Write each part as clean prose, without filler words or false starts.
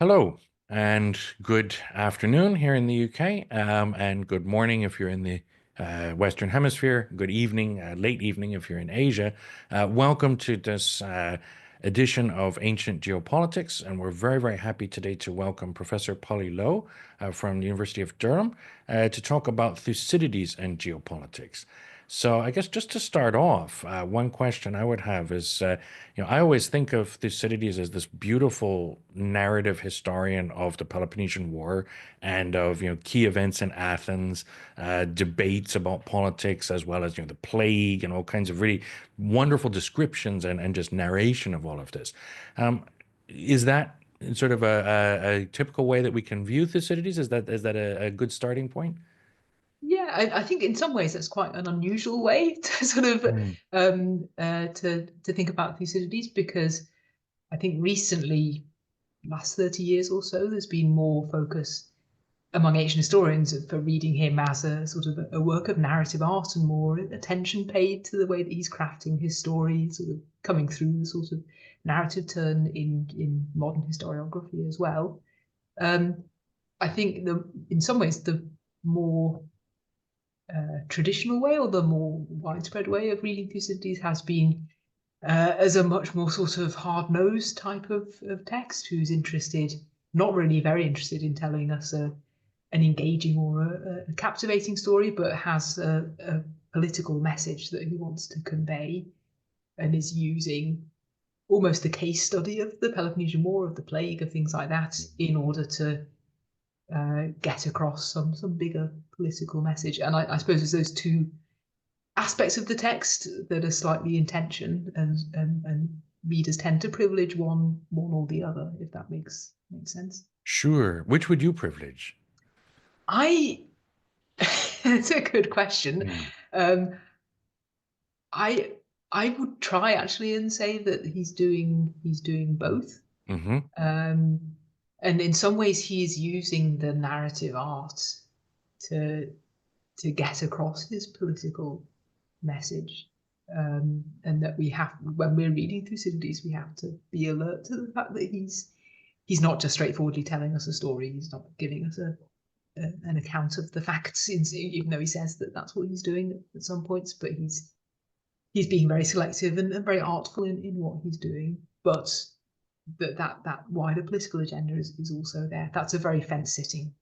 Hello and good afternoon here in the UK, and good morning if you're in the Western Hemisphere, good evening, late evening if you're in Asia. Welcome to this edition of Ancient Geopolitics, and we're very, very happy today to welcome Professor Polly Lowe from the University of Durham to talk about Thucydides and geopolitics. So I guess just to start off, one question I would have is, I always think of Thucydides as this beautiful narrative historian of the Peloponnesian War and of, key events in Athens, debates about politics, as well as, the plague and all kinds of really wonderful descriptions and just narration of all of this. Um, is that sort of a typical way that we can view Thucydides? Is that a good starting point? Yeah, I think in some ways that's quite an unusual way to sort of Mm. to think about Thucydides, because I think recently, last 30 years or so, there's been more focus among ancient historians for reading him as a sort of a work of narrative art, and more attention paid to the way that he's crafting his story, sort of coming through the sort of narrative turn in modern historiography as well. Um, I think in some ways the more traditional way, or the more widespread way of reading Thucydides, has been as a much more sort of hard-nosed type of text, who's interested, not really very interested in telling us an engaging or a captivating story, but has a political message that he wants to convey, and is using almost a case study of the Peloponnesian War, of the plague, of things like that, in order to get across some bigger political message. And I suppose it's those two aspects of the text that are slightly in tension, and readers tend to privilege one or the other, if that makes sense. Sure. Which would you privilege? I It's a good question. Mm. Um, I I would try actually and say that he's doing both. Hmm. Um, and in some ways he is using the narrative art to to get across his political message. And that we have, when we're reading Thucydides, we have to be alert to the fact that he's not just straightforwardly telling us a story. He's not giving us an account of the facts, even though he says that that's what he's doing at some points. But he's being very selective and very artful in what he's doing. But that wider political agenda is also there. That's a very fence-sitting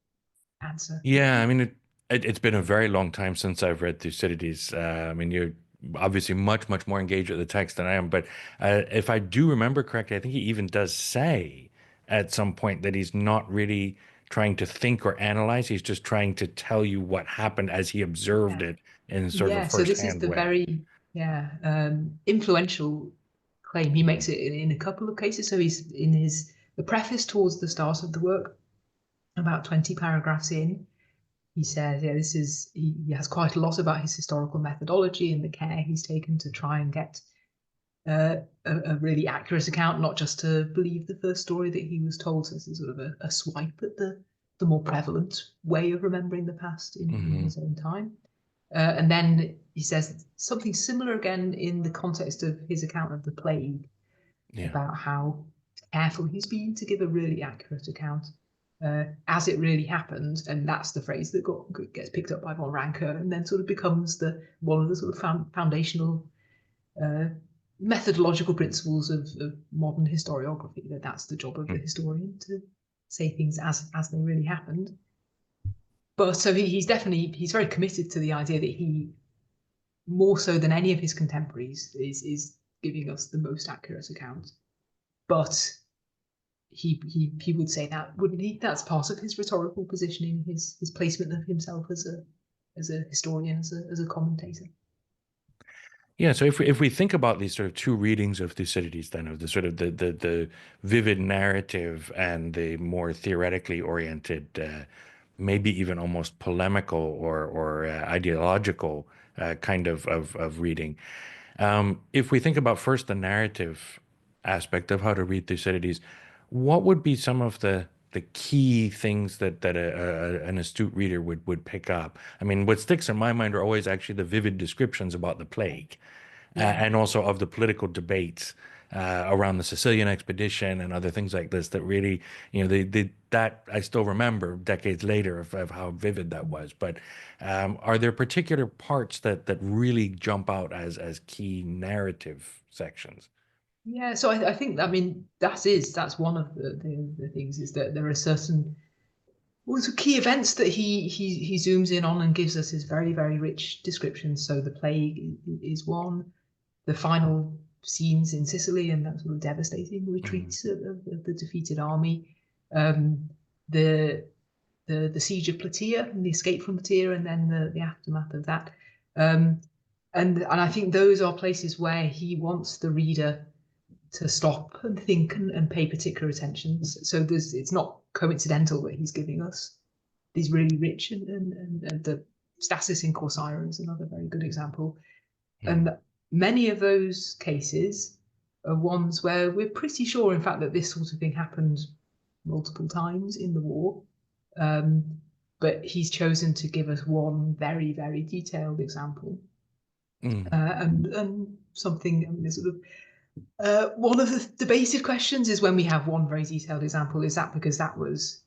answer. Yeah, I mean, it's been a very long time since I've read Thucydides. I mean, you're obviously much, much more engaged with the text than I am. But if I do remember correctly, I think he even does say at some point that he's not really trying to think or analyze. He's just trying to tell you what happened as he observed Yeah. it in sort of a Yeah, so this is first-hand the way. very, yeah, influential claim. He makes it in a couple of cases. So he's in the preface towards the start of the work, about 20 paragraphs in. He says, yeah, he has quite a lot about his historical methodology and the care he's taken to try and get a really accurate account, not just to believe the first story that he was told. So this is sort of a swipe at the more prevalent way of remembering the past in Hmm. his own time. And then he says something similar again in the context of his account of the plague, Yeah. about how careful he's been to give a really accurate account as it really happened. And that's the phrase that gets picked up by von Ranke, and then sort of becomes one of the sort of foundational uh, methodological principles of modern historiography. That's the job of the historian, to say things as they really happened. But so he's very committed to the idea that he, more so than any of his contemporaries, is giving us the most accurate account. But he would say that, wouldn't he? That's part of his rhetorical positioning, his placement of himself as a historian, as a commentator. Yeah, so if we think about these sort of two readings of Thucydides, then of the sort of the vivid narrative and the more theoretically oriented, maybe even almost polemical or ideological kind of reading. If we think about first the narrative aspect of how to read Thucydides, what would be some of the key things that an astute reader would pick up? I mean, what sticks in my mind are always actually the vivid descriptions about the plague Yeah. and also of the political debates around the Sicilian expedition and other things like this that really, that I still remember decades later of how vivid that was. But are there particular parts that really jump out as key narrative sections? Yeah, so I think, I mean, that's one of the things, is that there are certain key events that he zooms in on and gives us his very, very rich descriptions. So the plague is one, the final scenes in Sicily and that sort of devastating retreat of the defeated army, the siege of Plataea and the escape from Plataea, and then the aftermath of that. And I think those are places where he wants the reader to stop and think and pay particular attention. So it's not coincidental that he's giving us these really rich, and the stasis in Corcyra is another very good example. And many of those cases are ones where we're pretty sure, in fact, that this sort of thing happened multiple times in the war. But he's chosen to give us one very, very detailed example. And something, I mean, there's sort of one of the debated questions is, when we have one very detailed example, is that because that was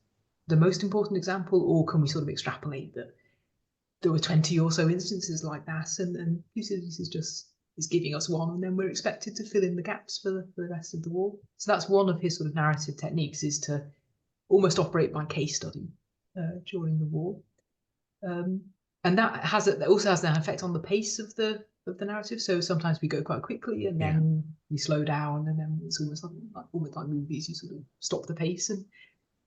the most important example, or can we sort of extrapolate that there were 20 or so instances like that, and Thucydides is giving us one, and then we're expected to fill in the gaps for the rest of the war. So that's one of his sort of narrative techniques, is to almost operate by case study during the war. And that also has an effect on the pace of the narrative. So sometimes we go quite quickly, and then we slow down, and then it's almost like movies. You sort of stop the pace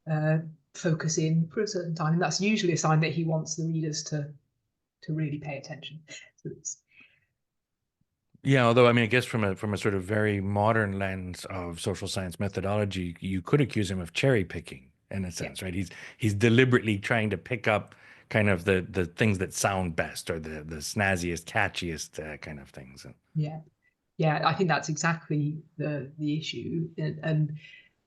and focus in for a certain time, and that's usually a sign that he wants the readers to really pay attention. So Yeah, although I mean, I guess from a sort of very modern lens of social science methodology, you could accuse him of cherry picking in a sense, right? He's deliberately trying to pick up kind of the things that sound best, or the snazziest, catchiest kind of things. Yeah, I think that's exactly the issue, and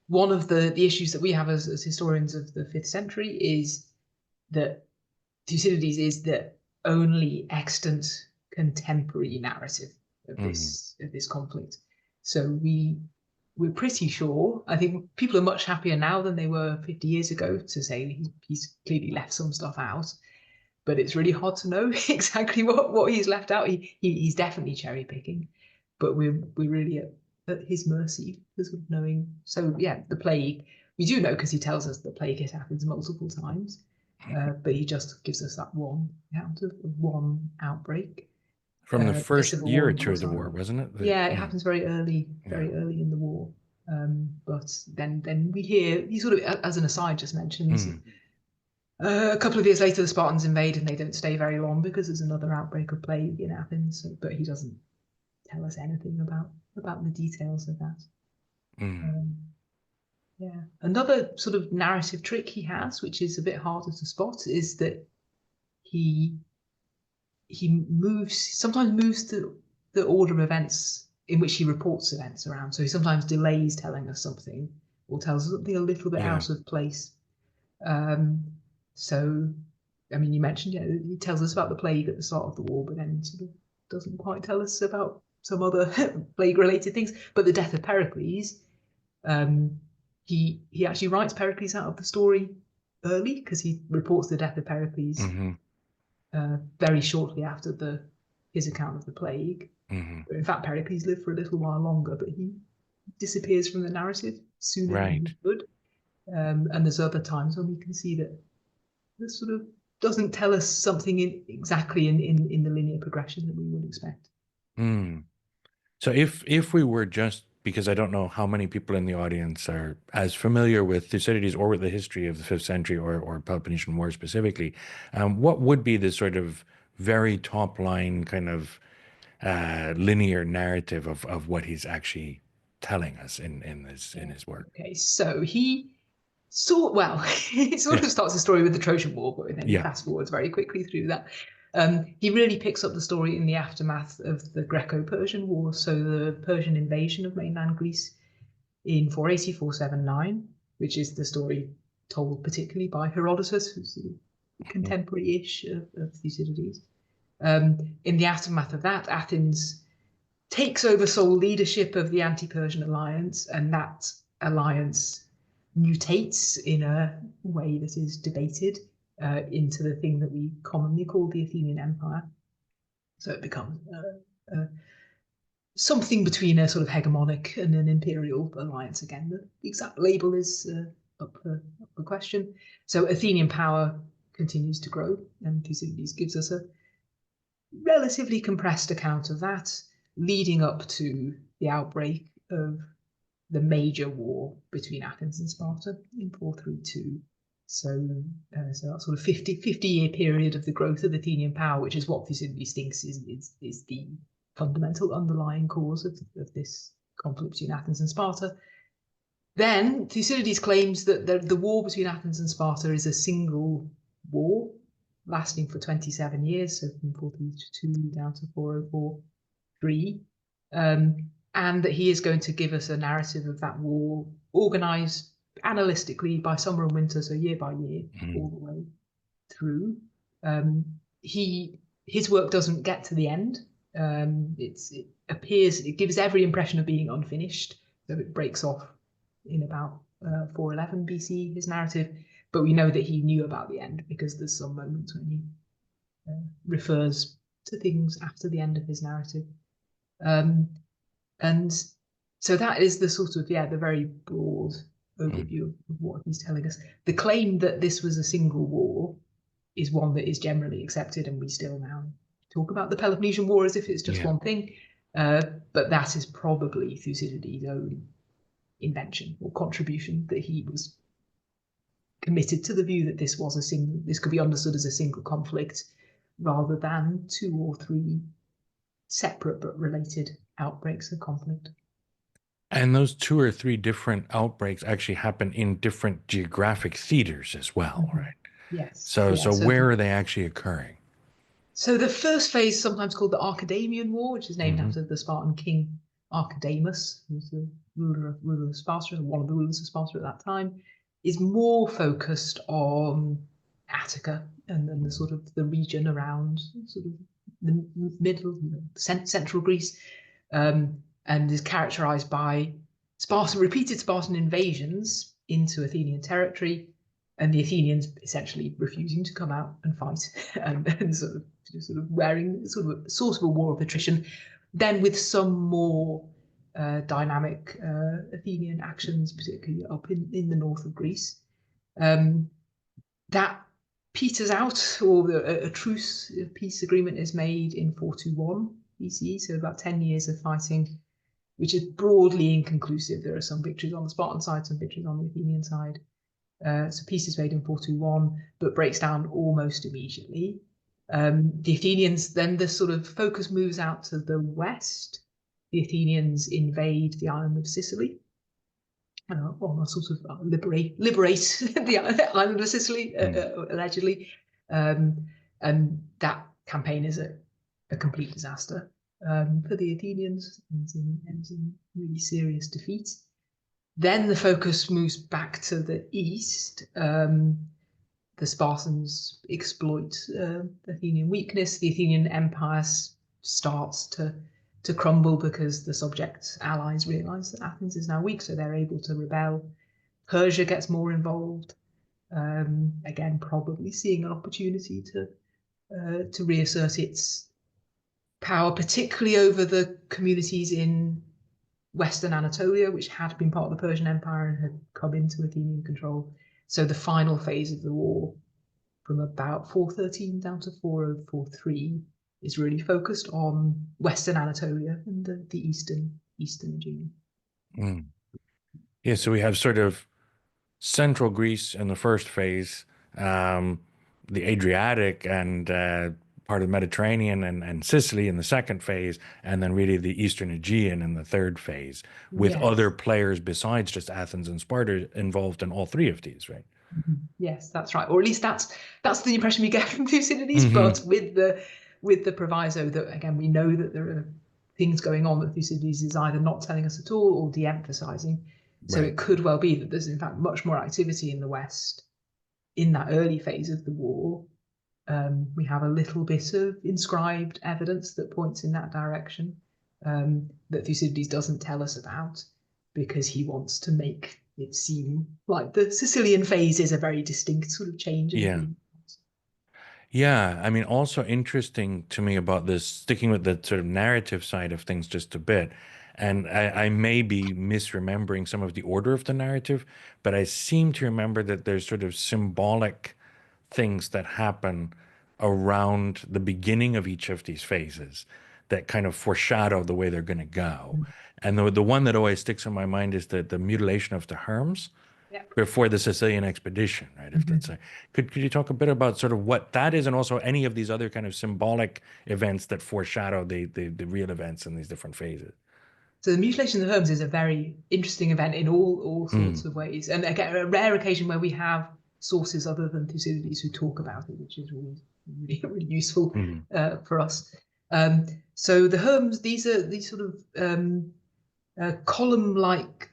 one of the issues that we have as historians of the 5th century is that Thucydides is the only extant contemporary narrative of this conflict. So we're pretty sure, I think people are much happier now than they were 50 years ago to say he's clearly left some stuff out, but it's really hard to know exactly what he's left out. He's definitely cherry picking, but we're really at his mercy for sort of knowing. So yeah, the plague, we do know because he tells us the plague hit Athens multiple times, but he just gives us that one account of one outbreak. From the The first civil year war or in two of the Corcyra. war, wasn't it? Yeah, it happens very early in the war. But then we hear, he sort of, as an aside, just mentions a couple of years later the Spartans invade, and they don't stay very long because there's another outbreak of plague in Athens. So, but he doesn't tell us anything about the details of that. Yeah, another sort of narrative trick he has, which is a bit harder to spot, is that he sometimes moves the order of events in which he reports events around. So he sometimes delays telling us something, or tells us something a little bit out of place. So, I mean, you mentioned, he tells us about the plague at the start of the war, but then sort of doesn't quite tell us about some other plague-related things. But the death of Pericles, he actually writes Pericles out of the story early, because he reports the death of Pericles very shortly after his account of the plague. In fact, Pericles lived for a little while longer, but he disappears from the narrative sooner than he would. And there's other times when we can see that this sort of doesn't tell us something exactly in the linear progression that we would expect. So if we were just, because I don't know how many people in the audience are as familiar with Thucydides or with the history of the 5th century or Peloponnesian War specifically, what would be the sort of very top line kind of linear narrative of what he's actually telling us in his work? Okay, so he sort of starts the story with the Trojan War, but then he fast forwards very quickly through that. He really picks up the story in the aftermath of the Greco-Persian War, so the Persian invasion of mainland Greece in 480-479, which is the story told particularly by Herodotus, who's contemporary-ish of Thucydides. In the aftermath of that, Athens takes over sole leadership of the anti-Persian alliance, and that alliance mutates in a way that is debated into the thing that we commonly call the Athenian Empire. So it becomes something between a sort of hegemonic and an imperial alliance. Again, the exact label is up for question. So Athenian power continues to grow, and Thucydides gives us a relatively compressed account of that, leading up to the outbreak of the major war between Athens and Sparta in 432. So that sort of 50-year period of the growth of Athenian power, which is what Thucydides thinks is the fundamental underlying cause of this conflict between Athens and Sparta. Then Thucydides claims that the war between Athens and Sparta is a single war lasting for 27 years, so from 432 down to 404-3, and that he is going to give us a narrative of that war organized analytically by summer and winter, so year by year, all the way through. His work doesn't get to the end. It gives every impression of being unfinished, so it breaks off in about 411 BC, his narrative, but we know that he knew about the end because there's some moments when he refers to things after the end of his narrative. And so that is the sort of, the very broad overview of what he's telling us. The claim that this was a single war is one that is generally accepted, and we still now talk about the Peloponnesian War as if it's just one thing. But that is probably Thucydides' own invention or contribution, that he was committed to the view that this could be understood as a single conflict rather than 2 or 3 separate but related outbreaks of conflict. And those 2 or 3 different outbreaks actually happen in different geographic theaters as well, right? Yes. So where are they actually occurring? So the first phase, sometimes called the Archidamian War, which is named after the Spartan king Archidamus, who was the ruler of Sparta, and one of the rulers of Sparta at that time, is more focused on Attica and then the sort of the region around sort of the central Greece, and is characterized by repeated Spartan invasions into Athenian territory, and the Athenians essentially refusing to come out and fight, and sort of wearing sort of a source of a war of attrition. Then with some more dynamic Athenian actions, particularly up in the north of Greece, that peters out, or a truce, a peace agreement is made in 421 BCE, so about 10 years of fighting, which is broadly inconclusive. There are some victories on the Spartan side, some victories on the Athenian side. So peace is made in 421, but breaks down almost immediately. The Athenians, then the sort of focus moves out to the west. The Athenians invade the island of Sicily, or sort of liberate the island of Sicily, allegedly. And that campaign is a complete disaster for the Athenians, ends in really serious defeat. Then the focus moves back to the east. The Spartans exploit Athenian weakness. The Athenian empire starts to crumble because the subject allies realize that Athens is now weak, so they're able to rebel. Persia gets more involved, again probably seeing an opportunity to reassert its power, particularly over the communities in Western Anatolia, which had been part of the Persian Empire and had come into Athenian control. So the final phase of the war, from about 413 down to 4043, is really focused on Western Anatolia and the Eastern Aegean. Yeah, so we have sort of central Greece in the first phase, the Adriatic and part of the Mediterranean and Sicily in the second phase, and then really the Eastern Aegean in the third phase, with other players besides just Athens and Sparta involved in all 3 of these, right? Yes, that's right. Or at least that's the impression we get from Thucydides, but with the proviso that, again, we know that there are things going on that Thucydides is either not telling us at all or de-emphasizing. So it could well be that there's in fact much more activity in the West in that early phase of the war. We have a little bit of inscribed evidence that points in that direction. that Thucydides doesn't tell us about, because he wants to make it seem like the Sicilian phase is a very distinct sort of change in Yeah. Athenian. Yeah, I mean, also interesting to me about this, sticking with the sort of narrative side of things just a bit, and I may be misremembering some of the order of the narrative, but I seem to remember that there's sort of symbolic things that happen around the beginning of each of these phases that kind of foreshadow the way they're going to go. And the one that always sticks in my mind is the mutilation of the Herms Yeah. before the Sicilian expedition, right? If that's could you talk a bit about sort of what that is, and also any of these other kind of symbolic events that foreshadow the real events in these different phases? So the mutilation of the Herms is a very interesting event in all sorts Mm, of ways, and again, a rare occasion where we have sources other than Thucydides who talk about it, which is really, really useful mm, for us. Um, so the Herms, these are these sort of column-like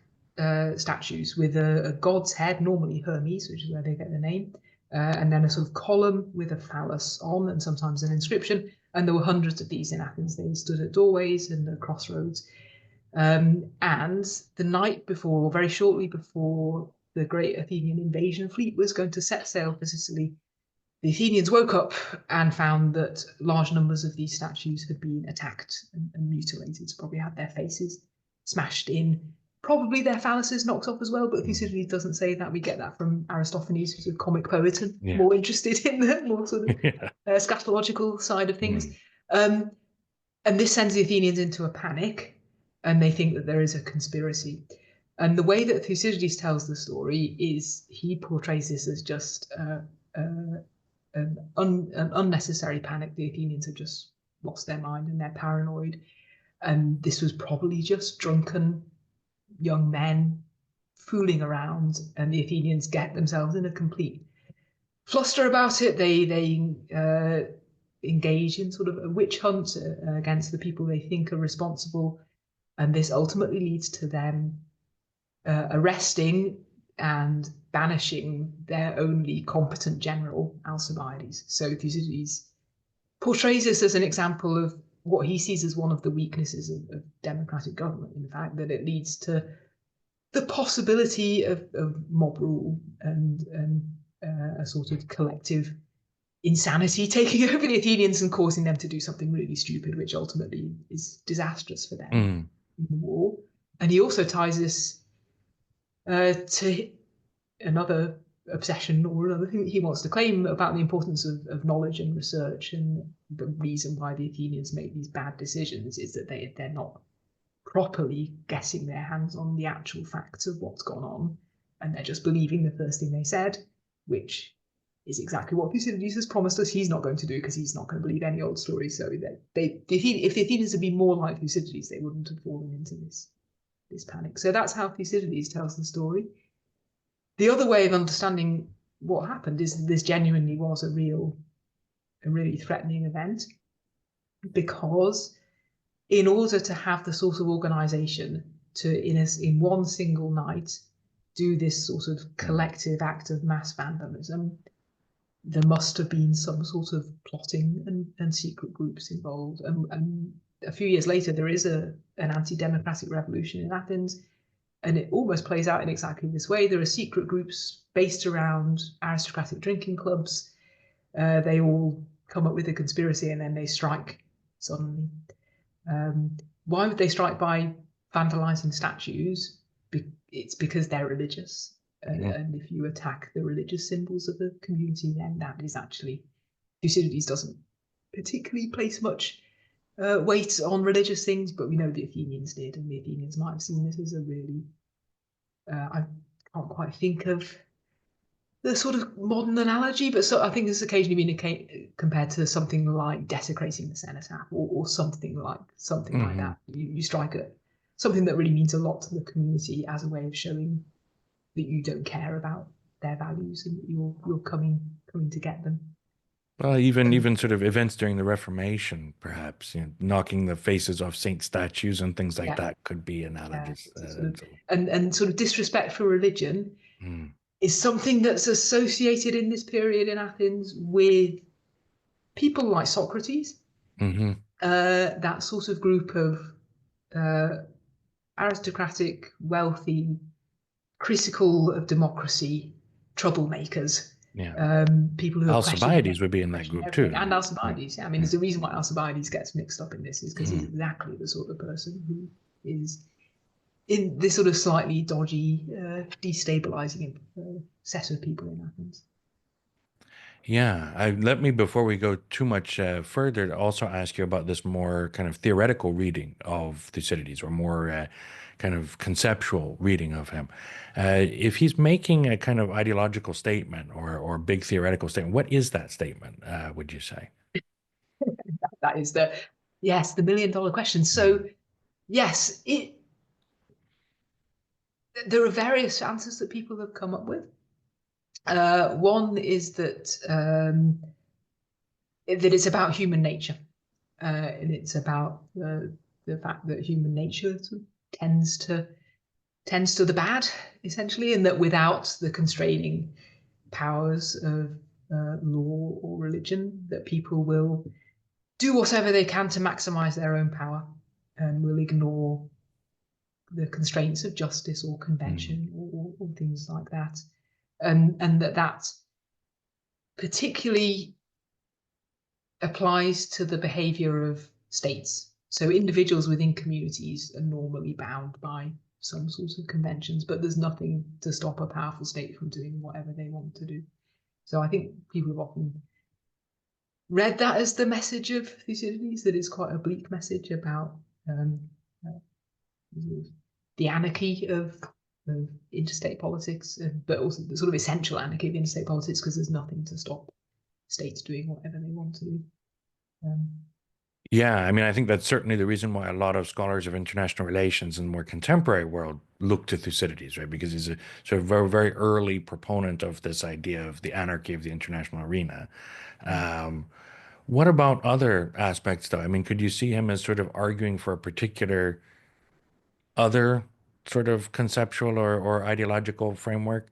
statues with a god's head, normally Hermes, which is where they get the name, and then a sort of column with a phallus on, and sometimes an inscription. And there were hundreds of these in Athens. They stood at doorways and at crossroads. And the night before, or very shortly before, the great Athenian invasion fleet was going to set sail for Sicily, the Athenians woke up and found that large numbers of these statues had been attacked and mutilated, so probably had their faces smashed in, probably their phalluses knocked off as well, but mm. Thucydides doesn't say that. We get that from Aristophanes, who's a comic poet and Yeah. more interested in the more sort of Yeah. scatological side of things. Mm, Um, and this sends the Athenians into a panic, and they think that there is a conspiracy. And the way that Thucydides tells the story is he portrays this as just an unnecessary panic. The Athenians have just lost their mind and they're paranoid. And this was probably just drunken young men fooling around, and the Athenians get themselves in a complete fluster about it. They engage in sort of a witch hunt against the people they think are responsible, and this ultimately leads to them arresting and banishing their only competent general, Alcibiades. So Thucydides portrays this as an example of what he sees as one of the weaknesses of democratic government, in fact, that it leads to the possibility of mob rule and a sort of collective insanity taking over the Athenians and causing them to do something really stupid, which ultimately is disastrous for them mm, in the war. And he also ties this to another obsession or another thing that he wants to claim about the importance of knowledge and research. And the reason why the Athenians make these bad decisions is that they're not properly getting their hands on the actual facts of what's gone on, and they're just believing the first thing they said, which is exactly what Thucydides has promised us he's not going to do, because he's not going to believe any old story. So if the Athenians had been more like Thucydides, they wouldn't have fallen into this panic. So that's how Thucydides tells the story. The other way of understanding what happened is this genuinely was a really threatening event, because in order to have the sort of organization to, in one single night, do this sort of collective act of mass vandalism, there must have been some sort of plotting and secret groups involved. And a few years later, there is an anti-democratic revolution in Athens, and it almost plays out in exactly this way. There are secret groups based around aristocratic drinking clubs. They all come up with a conspiracy, and then they strike suddenly. Why would they strike by vandalizing statues? It's because they're religious. And if you attack the religious symbols of the community, then that is actually, Thucydides doesn't particularly place much weight on religious things, but we know the Athenians did, and the Athenians might have seen this as a really, I can't quite think of the sort of modern analogy, but so I think this has occasionally been compared to something like desecrating the cenotaph, or something like mm. that. You strike at something that really means a lot to the community as a way of showing that you don't care about their values and that you're coming to get them. Well, even And even sort of events during the Reformation, perhaps, knocking the faces off saint statues and things like yeah, that could be yeah, analogous. sort of, and sort of disrespect for religion Mm, is something that's associated in this period in Athens with people like Socrates, hmm that sort of group of aristocratic, wealthy, critical of democracy, troublemakers, Yeah. people who are Alcibiades would be in that questioning group everything, too. and Alcibiades. Yeah, I mean, there's a reason why Alcibiades gets mixed up in this, is because he's exactly the sort of person who is in this sort of slightly dodgy, destabilizing set of people in Athens. Yeah, let me, before we go too much further, also ask you about this more kind of theoretical reading of Thucydides, or more kind of conceptual reading of him. If he's making a kind of ideological statement, or big theoretical statement, what is that statement, would you say? That is the $1 million question. So yes, there are various answers that people have come up with. One is that it's about human nature, and it's about the fact that human nature sort of tends to the bad, essentially, and that without the constraining powers of law or religion, that people will do whatever they can to maximize their own power, and will ignore the constraints of justice or convention, or things like that, and that particularly applies to the behavior of states. So individuals within communities are normally bound by some sorts of conventions, but there's nothing to stop a powerful state from doing whatever they want to do. So I think people have often read that as the message of Thucydides, that it's quite a bleak message about the anarchy of interstate politics, but also the sort of essential anarchy of interstate politics, because there's nothing to stop states doing whatever they want to do. Yeah, I mean, I think that's certainly the reason why a lot of scholars of international relations in the more contemporary world look to Thucydides, right? Because he's a sort of very, very early proponent of this idea of the anarchy of the international arena. What about other aspects, though? I mean, could you see him as sort of arguing for a particular other sort of conceptual or ideological framework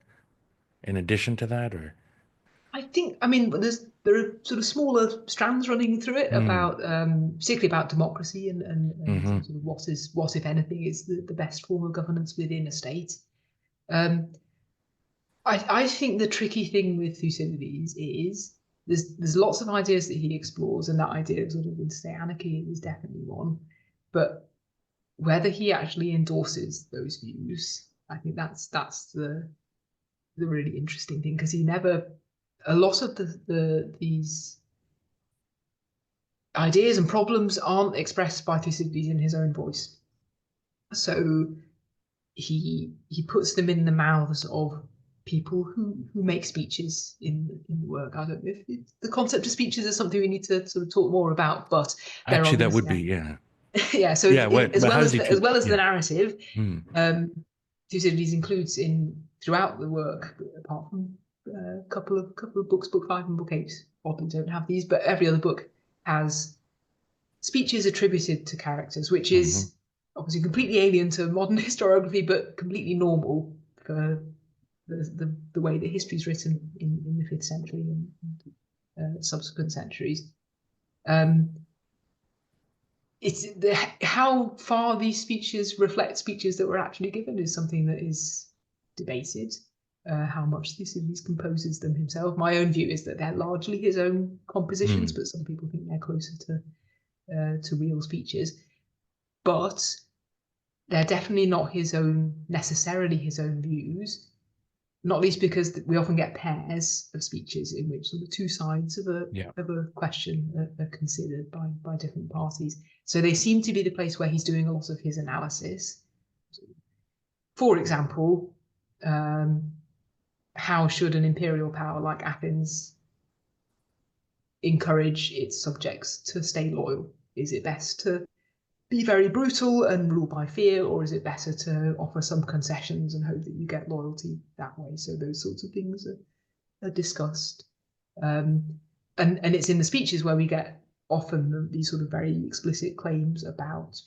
in addition to that, or? I think, I mean, there are sort of smaller strands running through it about, particularly about democracy, and Mm-hmm. sort of what, if anything, is the best form of governance within a state. I think the tricky thing with Thucydides is there's lots of ideas that he explores, and that idea of sort of interstate anarchy is definitely one. But whether he actually endorses those views, I think that's the really interesting thing, because he never, a lot of these ideas and problems aren't expressed by Thucydides in his own voice. So he puts them in the mouths of people who make speeches in the work. I don't know if the concept of speeches is something we need to sort of talk more about, but there are Actually, that these, would be, yeah. yeah. So Yeah, what, as but well how does as he as treat? well as the Yeah. narrative, Hmm. Thucydides includes throughout the work, apart from a couple of books, book 5 and book 8 oddly don't have these, but every other book has speeches attributed to characters, which Hmm. is obviously completely alien to modern historiography, but completely normal for the way that history is written in the 5th century and subsequent centuries. It's how far these speeches reflect speeches that were actually given is something that is debated. How much Thucydides composes them himself. My own view is that they're largely his own compositions, but some people think they're closer to real speeches. But they're definitely not necessarily his own views, not least because we often get pairs of speeches in which sort of two sides of Yeah. a question are considered by different parties. So they seem to be the place where he's doing a lot of his analysis. For example, how should an imperial power like Athens encourage its subjects to stay loyal? Is it best to be very brutal and rule by fear, or is it better to offer some concessions and hope that you get loyalty that way? So those sorts of things are discussed. And it's in the speeches where we get often these sort of very explicit claims about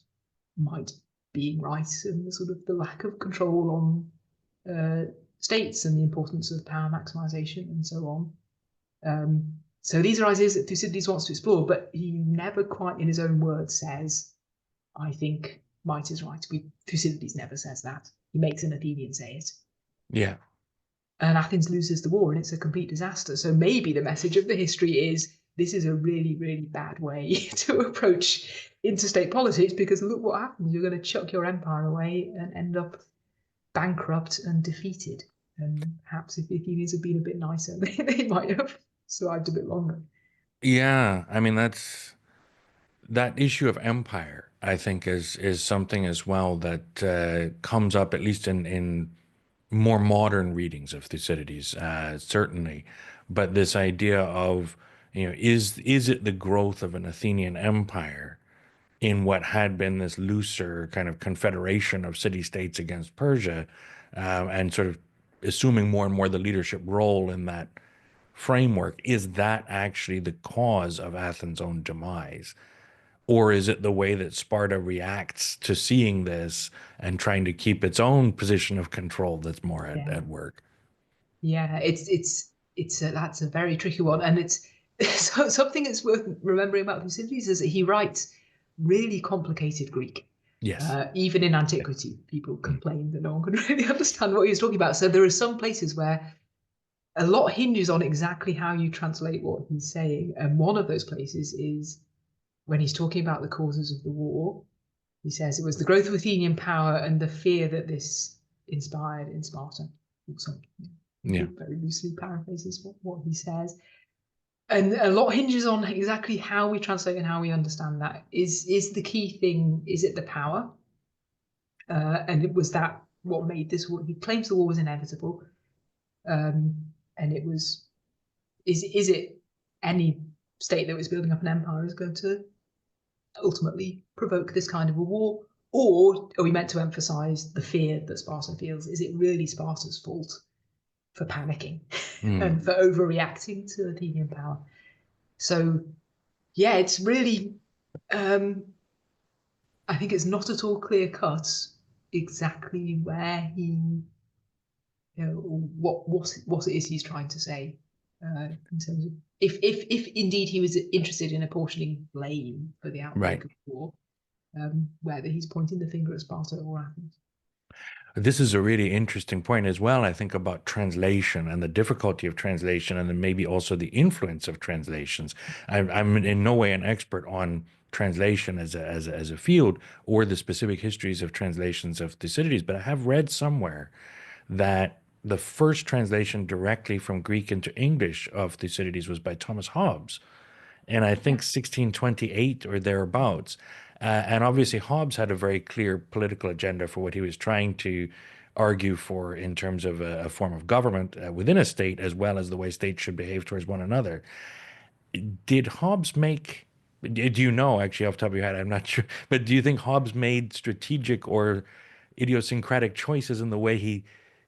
might being right, and the sort of the lack of control on states, and the importance of power maximization and so on. So these are ideas that Thucydides wants to explore, but he never quite in his own words says, I think might is right. Thucydides never says that. He makes an Athenian say it. Yeah. And Athens loses the war and it's a complete disaster. So maybe the message of the history is this is a really, really bad way to approach interstate politics, because look what happens. You're going to chuck your empire away and end up bankrupt and defeated. And perhaps if the Athenians had been a bit nicer, they might have survived a bit longer. Yeah. I mean, that issue of empire, I think, is something as well that comes up at least in more modern readings of Thucydides, certainly. But this idea of, is it the growth of an Athenian empire in what had been this looser kind of confederation of city-states against Persia, and sort of assuming more and more the leadership role in that framework? Is that actually the cause of Athens' own demise? Or is it the way that Sparta reacts to seeing this and trying to keep its own position of control that's more at work? Yeah, that's a very tricky one, and it's something that's worth remembering about Thucydides is that he writes really complicated Greek. Yes. Even in antiquity, people complained that no one could really understand what he was talking about. So there are some places where a lot hinges on exactly how you translate what he's saying, and one of those places is when he's talking about the causes of the war. He says it was the growth of Athenian power and the fear that this inspired in Sparta, or something. Yeah. Very loosely paraphrases what he says. And a lot hinges on exactly how we translate and how we understand that. Is the key thing, is it the power? And it was that what made this war? He claims the war was inevitable. And it was, is it any state that was building up an empire is going to ultimately provoke this kind of a war? Or are we meant to emphasize the fear that Sparta feels? Is it really Sparta's fault for panicking and for overreacting to Athenian power? So, yeah, it's really, I think it's not at all clear cut exactly where he, what it is he's trying to say, in terms of if indeed he was interested in apportioning blame for the outbreak Right. of war, whether he's pointing the finger at Sparta or Athens. This is a really interesting point as well, I think, about translation and the difficulty of translation, and then maybe also the influence of translations. I'm in no way an expert on translation as a field or the specific histories of translations of Thucydides, but I have read somewhere that the first translation directly from Greek into English of Thucydides was by Thomas Hobbes, and I think 1628 or thereabouts. And obviously, Hobbes had a very clear political agenda for what he was trying to argue for in terms of a form of government within a state, as well as the way states should behave towards one another. Did Hobbes make, do you know, actually, off the top of your head, I'm not sure, but do you think Hobbes made strategic or idiosyncratic choices in the way he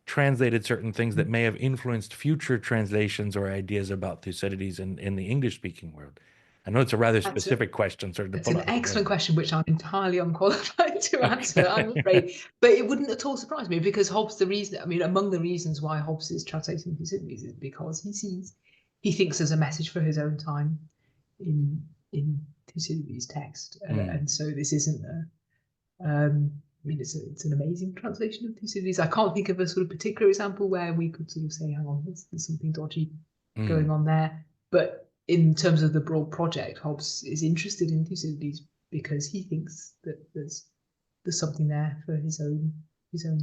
translated certain things that may have influenced future translations or ideas about Thucydides in the English-speaking world? I know it's a rather specific question, sort of to That's pull an out of the excellent blue. question, which I'm entirely unqualified to answer, I'm afraid. But it wouldn't at all surprise me, because Hobbes, among the reasons why Hobbes is translating Thucydides is because he thinks there's a message for his own time in Thucydides' text, and so this isn't it's an amazing translation of Thucydides. I can't think of a sort of particular example where we could sort of say, hang on, there's something dodgy going on there. But in terms of the broad project, Hobbes is interested in Thucydides because he thinks that there's something there for his own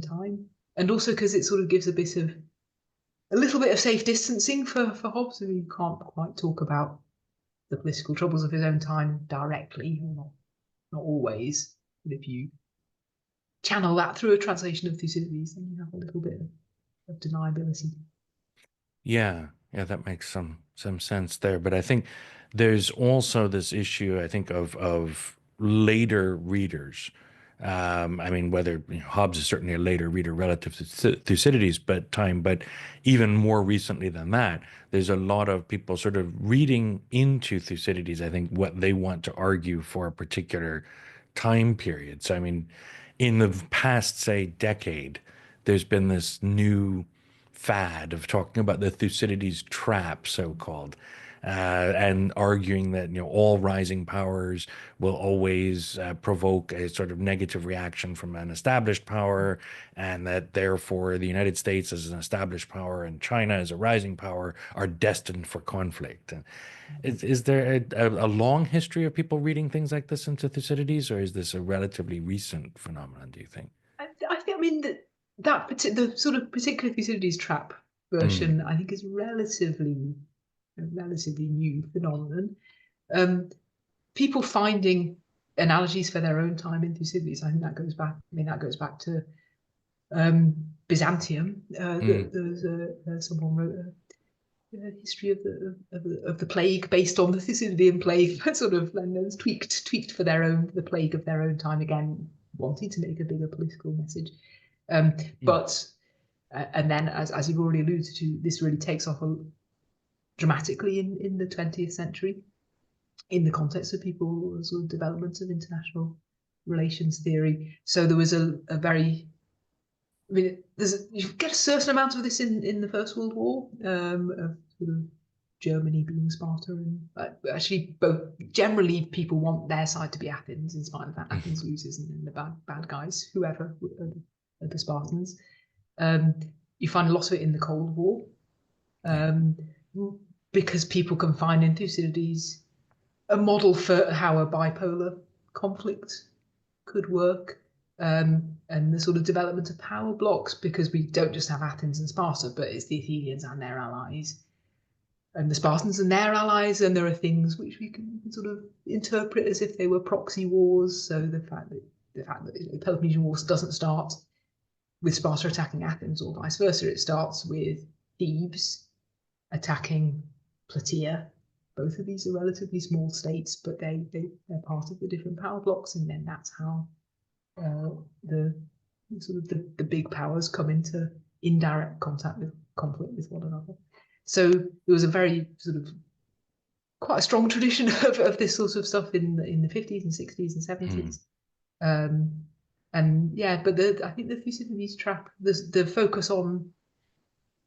time, and also because it sort of gives a little bit of safe distancing for Hobbes, who can't quite talk about the political troubles of his own time directly, or not always. But if you channel that through a translation of Thucydides, then you have a little bit of deniability. Yeah, yeah, that makes some sense there. But I think there's also this issue, I think, of later readers. I mean, whether Hobbes is certainly a later reader relative to Thucydides, but even more recently than that, there's a lot of people sort of reading into Thucydides, I think, what they want to argue for a particular time period. So, I mean, in the past, say, decade, there's been this new fad of talking about the Thucydides trap, so-called, and arguing that all rising powers will always provoke a sort of negative reaction from an established power, and that therefore the United States as an established power and China as a rising power are destined for conflict. And is there a long history of people reading things like this into Thucydides, or is this a relatively recent phenomenon, do you think? I mean the sort of particular Thucydides trap Mm, version, I think, is a relatively new phenomenon. Um, People finding analogies for their own time in Thucydides, I think that goes back. I mean, that goes back to Byzantium. mm, There was someone wrote a history of the plague based on the Thucydidean plague, sort of, and it was tweaked for the plague of their own time, again wanting to make a bigger political message. Um, mm, but and then, as you've already alluded to, this really takes off dramatically in the 20th century in the context of people's sort of development of international relations theory. So there was a very, I mean, you get a certain amount of this in the First World War, of sort of Germany being Sparta, and actually both generally people want their side to be Athens, in spite of that Athens loses and then the bad guys, whoever, are the Spartans. You find a lot of it in the Cold War, yeah. um, because people can find in Thucydides a model for how a bipolar conflict could work, and the sort of development of power blocks, because we don't just have Athens and Sparta, but it's the Athenians and their allies, and the Spartans and their allies, and there are things which we can sort of interpret as if they were proxy wars. So the fact that the Peloponnesian War doesn't start with Sparta attacking Athens or vice versa. It starts with Thebes attacking Plataea. Both of these are relatively small states, but they're part of the different power blocks, and then that's how the sort of the big powers come into indirect conflict with one another. So there was a very sort of quite a strong tradition of this sort of stuff in the 50s and 60s and Mm, 70s. Um, and yeah, but I think the Thucydides trap, the focus on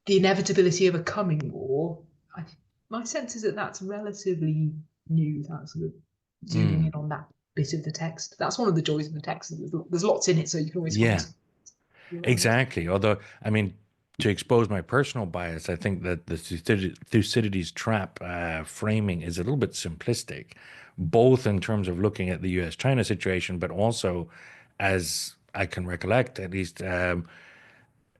the inevitability of a coming war, I, my sense is that that's relatively new. That sort of zooming in mm. on that bit of the text. That's one of the joys of the text. There's lots in it, so you can always find Yeah. something you like. Exactly. Although, I mean, to expose my personal bias, I think that the Thucydides trap framing is a little bit simplistic, both in terms of looking at the US-China situation, but also, as I can recollect, at least,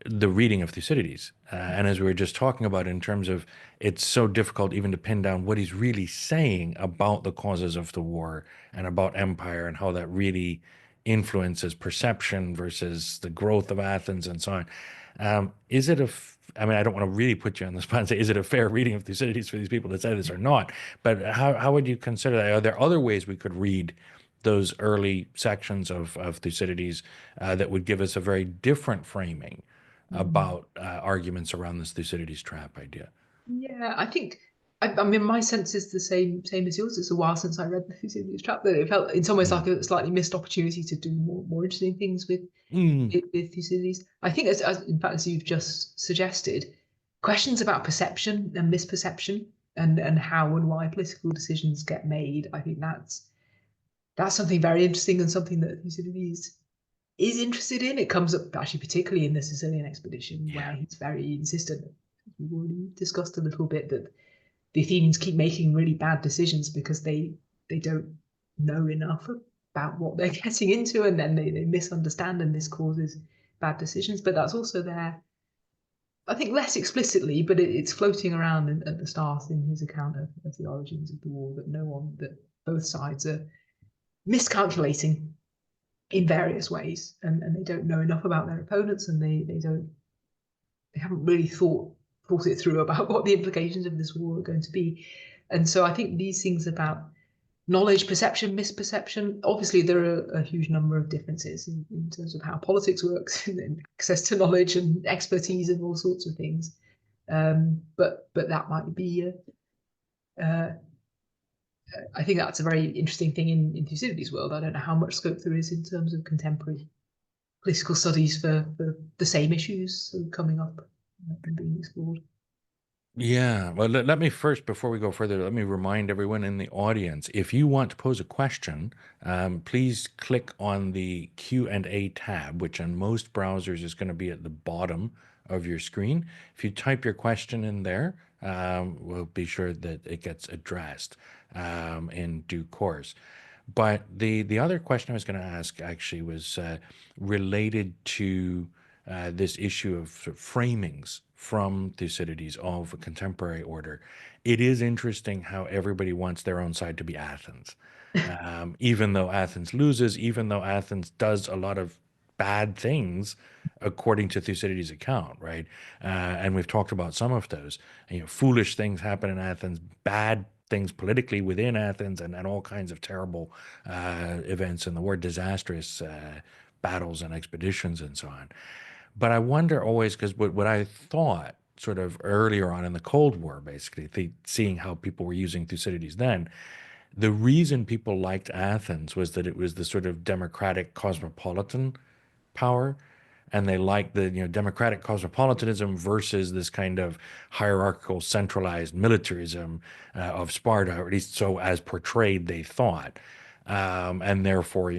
the reading of Thucydides. And as we were just talking about, in terms of it's so difficult even to pin down what he's really saying about the causes of the war and about empire and how that really influences perception versus the growth of Athens and so on. Is it I mean, I don't want to really put you on the spot and say, is it a fair reading of Thucydides for these people to say this or not? But how would you consider that? Are there other ways we could read those early sections of Thucydides that would give us a very different framing Mm. about arguments around this Thucydides trap idea? Yeah, I think. I mean, my sense is the same as yours. It's a while since I read the Thucydides trap. That it felt in some ways Mm. like a slightly missed opportunity to do more interesting things Mm. with Thucydides. I think, in fact, as you've just suggested, questions about perception and misperception, and how and why political decisions get made. I think that's something very interesting, and something that Thucydides is interested in. It comes up actually particularly in the Sicilian expedition, Yeah. where he's very insistent. We've already discussed a little bit that the Athenians keep making really bad decisions because they don't know enough about what they're getting into, and then they misunderstand, and this causes bad decisions. But that's also there, I think, less explicitly, but it's floating around at the start in his account of the origins of the war, that both sides are miscalculating in various ways, and they don't know enough about their opponents, and they haven't really thought it through about what the implications of this war are going to be. And so I think these things about knowledge, perception, misperception, obviously there are a huge number of differences in terms of how politics works and access to knowledge and expertise and all sorts of things. But that might be I think that's a very interesting thing in Thucydides' world. I don't know how much scope there is in terms of contemporary political studies for the same issues sort of coming up and being explored. Yeah, well, let me first, before we go further, let me remind everyone in the audience, if you want to pose a question, please click on the Q&A tab, which on most browsers is going to be at the bottom of your screen. If you type your question in there, we'll be sure that it gets addressed in due course. But the other question I was going to ask actually was related to this issue of sort of framings from Thucydides of a contemporary order. It is interesting how everybody wants their own side to be Athens. Even though Athens loses, even though Athens does a lot of bad things according to Thucydides' account, right? And we've talked about some of those. Foolish things happen in Athens, bad things politically within Athens, and all kinds of terrible events, and the word disastrous battles and expeditions and so on. But I wonder always, because what I thought sort of earlier on in the Cold War, basically, seeing how people were using Thucydides then, the reason people liked Athens was that it was the sort of democratic cosmopolitan power, and they liked the democratic cosmopolitanism versus this kind of hierarchical centralized militarism of Sparta, or at least so as portrayed they thought. And therefore,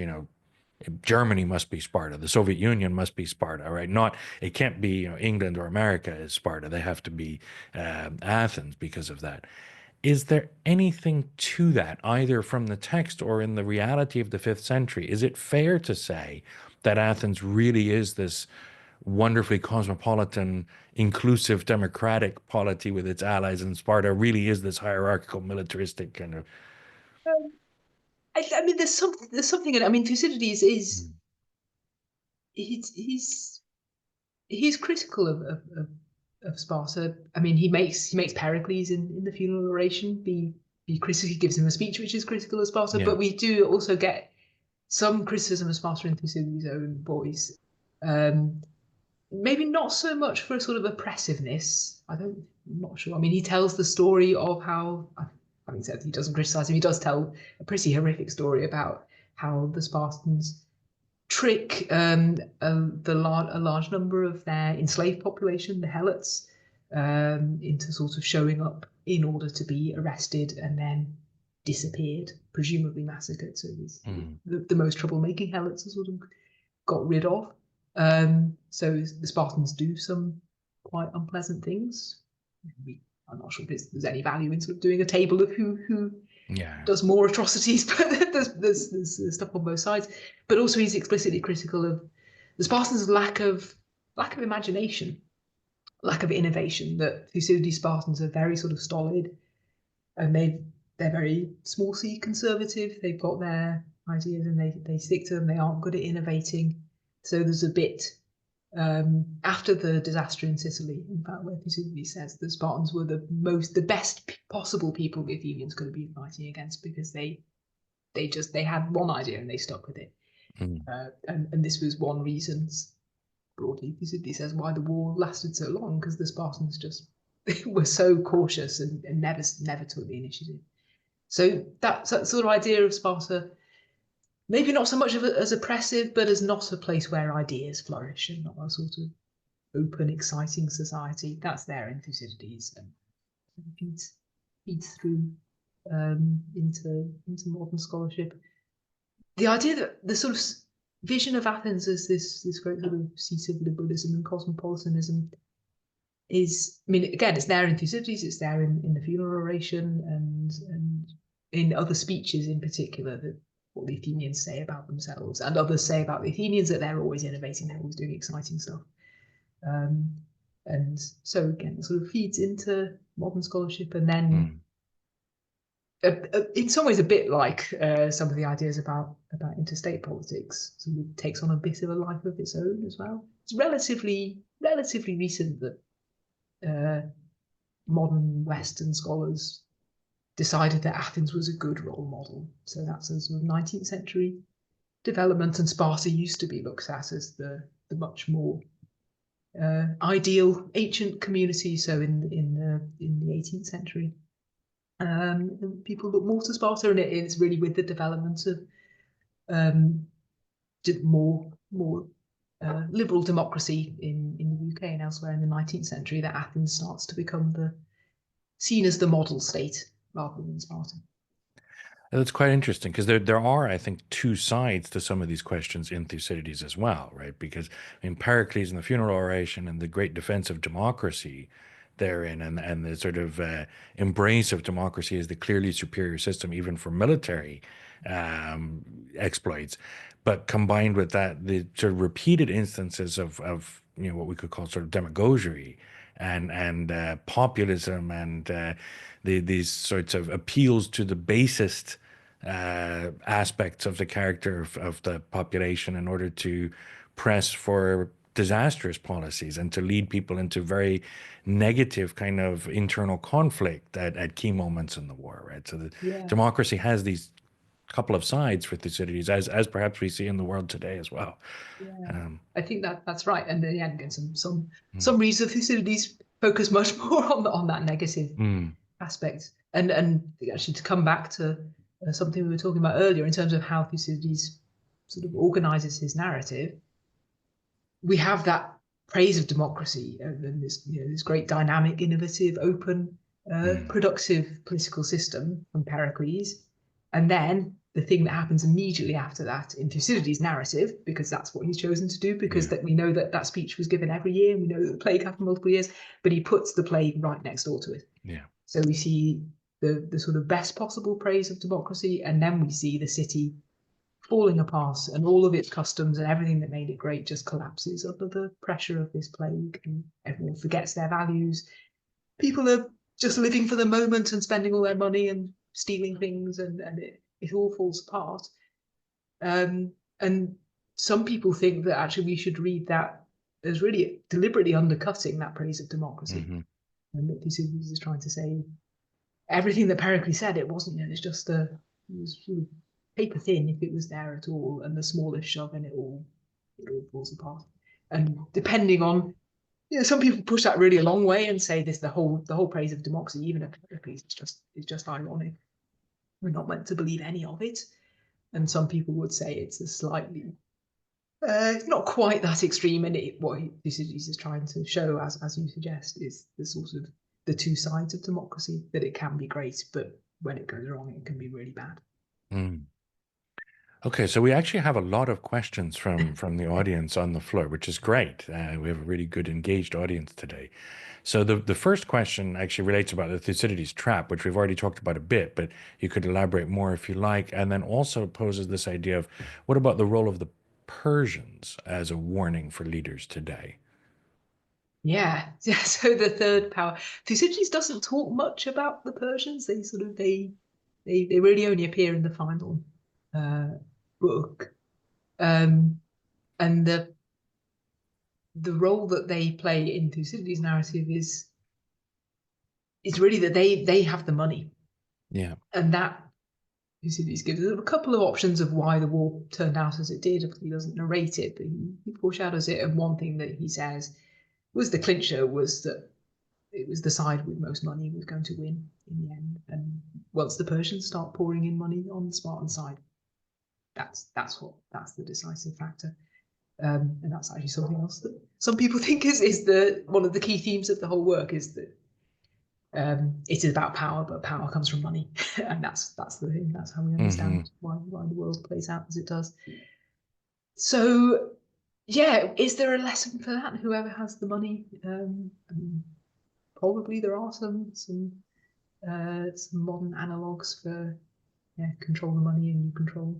Germany must be Sparta. The Soviet Union must be Sparta, right? Not, it can't be, England or America is Sparta. They have to be Athens because of that. Is there anything to that, either from the text or in the reality of the fifth century? Is it fair to say that Athens really is this wonderfully cosmopolitan, inclusive, democratic polity with its allies, and Sparta really is this hierarchical, militaristic kind of? Um, I mean, there's something in. I mean, Thucydides is Mm. he's he's critical of Sparta. I mean, he makes Pericles in the funeral oration be critical. He gives him a speech which is critical of Sparta, Yeah. but we do also get some criticism of Sparta in Thucydides' own voice. Um, Maybe not so much for a sort of oppressiveness. I'm not sure. I mean, he tells the story of how, having said he doesn't criticize him, he does tell a pretty horrific story about how the Spartans trick a large number of their enslaved population, the Helots, into sort of showing up in order to be arrested and then disappeared, presumably massacred. So Mm. the most troublemaking Helots are sort of got rid of. So the Spartans do some quite unpleasant things. I'm not sure if there's any value in sort of doing a table of who Yeah. does more atrocities, but there's stuff on both sides. But also he's explicitly critical of the Spartans' lack of imagination, lack of innovation. That Thucydides Spartans are very sort of stolid, and they're very small c conservative. They've got their ideas and they stick to them. They aren't good at innovating. So there's a bit after the disaster in Sicily, in fact, where Thucydides says the Spartans were the best possible people the Athenians could have been fighting against, because they had one idea and they stuck with it. Mm. And this was one reason, broadly, Thucydides says, why the war lasted so long, because the Spartans just were so cautious and never took the initiative. So that sort of idea of Sparta, maybe not so much as oppressive, but as not a place where ideas flourish, and not a sort of open, exciting society. That's there in Thucydides, and feeds through into modern scholarship. The idea that the sort of vision of Athens as this great sort of seat of liberalism and cosmopolitanism is, I mean, again, it's there in Thucydides, it's there in the funeral oration, and in other speeches in particular, that what the Athenians say about themselves, and others say about the Athenians, that they're always innovating, they're always doing exciting stuff. And so again, it sort of feeds into modern scholarship, and then in some ways a bit like some of the ideas about interstate politics. So it takes on a bit of a life of its own as well. It's relatively recent that modern Western scholars decided that Athens was a good role model. So that's a sort of 19th century development, and Sparta used to be looked at as the much more ideal ancient community. So in the 18th century, people look more to Sparta, and it's really with the development of more liberal democracy in the UK and elsewhere in the 19th century that Athens starts to become seen as the model state rather than Sparta. That's quite interesting because there are, I think, two sides to some of these questions in Thucydides as well, right? Because I mean, Pericles and the funeral oration and the great defense of democracy therein, and the sort of embrace of democracy as the clearly superior system, even for military exploits. But combined with that, the sort of repeated instances of what we could call sort of demagoguery and populism and these sorts of appeals to the basest aspects of the character of the population in order to press for disastrous policies and to lead people into very negative kind of internal conflict at key moments in the war, right? So the Yeah. democracy has these couple of sides for Thucydides, as perhaps we see in the world today as well. Yeah, Um, I think that's right. And then, yeah, again, mm, some reads of Thucydides focus much more on that negative mm, aspect. And actually, to come back to something we were talking about earlier in terms of how Thucydides sort of organizes his narrative, we have that praise of democracy and this great dynamic, innovative, open, mm, productive political system from Pericles, and then the thing that happens immediately after that in Thucydides' narrative, because that's what he's chosen to do, because yeah, that we know that speech was given every year, and we know that the plague happened multiple years, but he puts the plague right next door to it. yeah. So we see the sort of best possible praise of democracy, and then we see the city falling apart, and all of its customs and everything that made it great just collapses under the pressure of this plague, and everyone forgets their values. People are just living for the moment and spending all their money and stealing things, and it all falls apart. And some people think that actually we should read that as really deliberately undercutting that praise of democracy. Hmm. And that Thucydides is trying to say everything that Pericles said, it wasn't, it's just it was sort of paper thin if it was there at all, and the smallest shove and it all falls apart. And depending on, some people push that really a long way and say this the whole praise of democracy, even if Pericles is just ironic. We're not meant to believe any of it. And some people would say it's a slightly not quite that extreme, and what Thucydides is trying to show, as you suggest, is the sort of the two sides of democracy, that it can be great, but when it goes wrong, it can be really bad. Mm. Okay, so we actually have a lot of questions from the audience on the floor, which is great. We have a really good engaged audience today. So the first question actually relates about the Thucydides trap, which we've already talked about a bit, but you could elaborate more if you like, and then also poses this idea of what about the role of the Persians as a warning for leaders today? Yeah, yeah. So the third power, Thucydides doesn't talk much about the Persians. They really only appear in the final uh, book, um, and the role that they play in Thucydides' narrative is really that they have the money, Yeah. and that Thucydides gives us a couple of options of why the war turned out as it did. He doesn't narrate it, but he foreshadows it. And one thing that he says was the clincher was that it was the side with most money was going to win in the end. And once the Persians start pouring in money on the Spartan side, that's the decisive factor. And that's actually something else that some people think is the one of the key themes of the whole work, is that it is about power, but power comes from money, and that's the thing. That's how we Hmm. understand why the world plays out as it does. So, yeah, is there a lesson for that? Whoever has the money, I mean, probably there are some modern analogues for, control the money and you control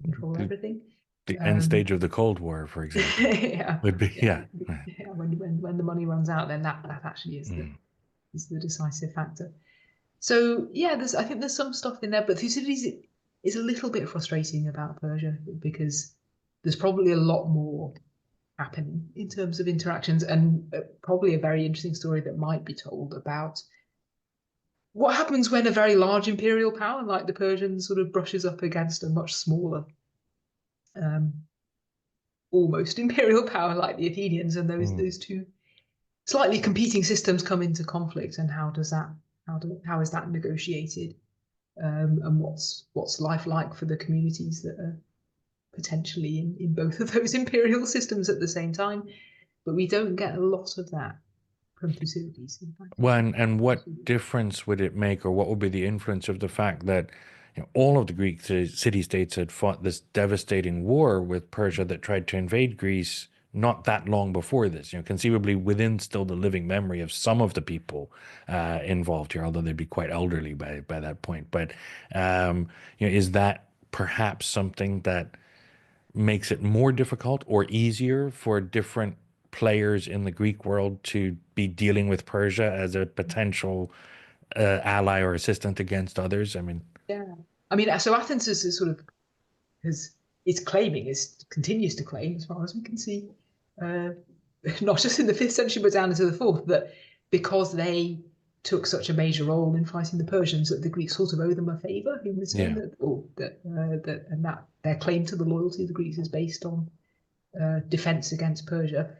The, everything. the end Um, stage of the Cold War, for example, yeah, would be, yeah, yeah. yeah. When the money runs out, then that actually Mm, is the decisive factor. So yeah, I think there's some stuff in there, but Thucydides is a little bit frustrating about Persia, because there's probably a lot more happening in terms of interactions, and probably a very interesting story that might be told about what happens when a very large imperial power like the Persians sort of brushes up against a much smaller, um, almost imperial power like the Athenians, and mm, those two slightly competing systems come into conflict, and how is that negotiated, and what's life like for the communities that are potentially in both of those imperial systems at the same time. But we don't get a lot of that Thucydides, in fact. Well, and what difference would it make, or what would be the influence of the fact that all of the Greek city-states had fought this devastating war with Persia that tried to invade Greece not that long before this, conceivably within still the living memory of some of the people involved here, although they'd be quite elderly by that point. But is that perhaps something that makes it more difficult or easier for different players in the Greek world to be dealing with Persia as a potential ally or assistant against others? I mean, Yeah. I mean, so Athens is sort of is claiming, continues to claim, as far as we can see, not just in the 5th century but down into the 4th, that because they took such a major role in fighting the Persians, that the Greeks sort of owe them a favor in return, and that their claim to the loyalty of the Greeks is based on defense against Persia.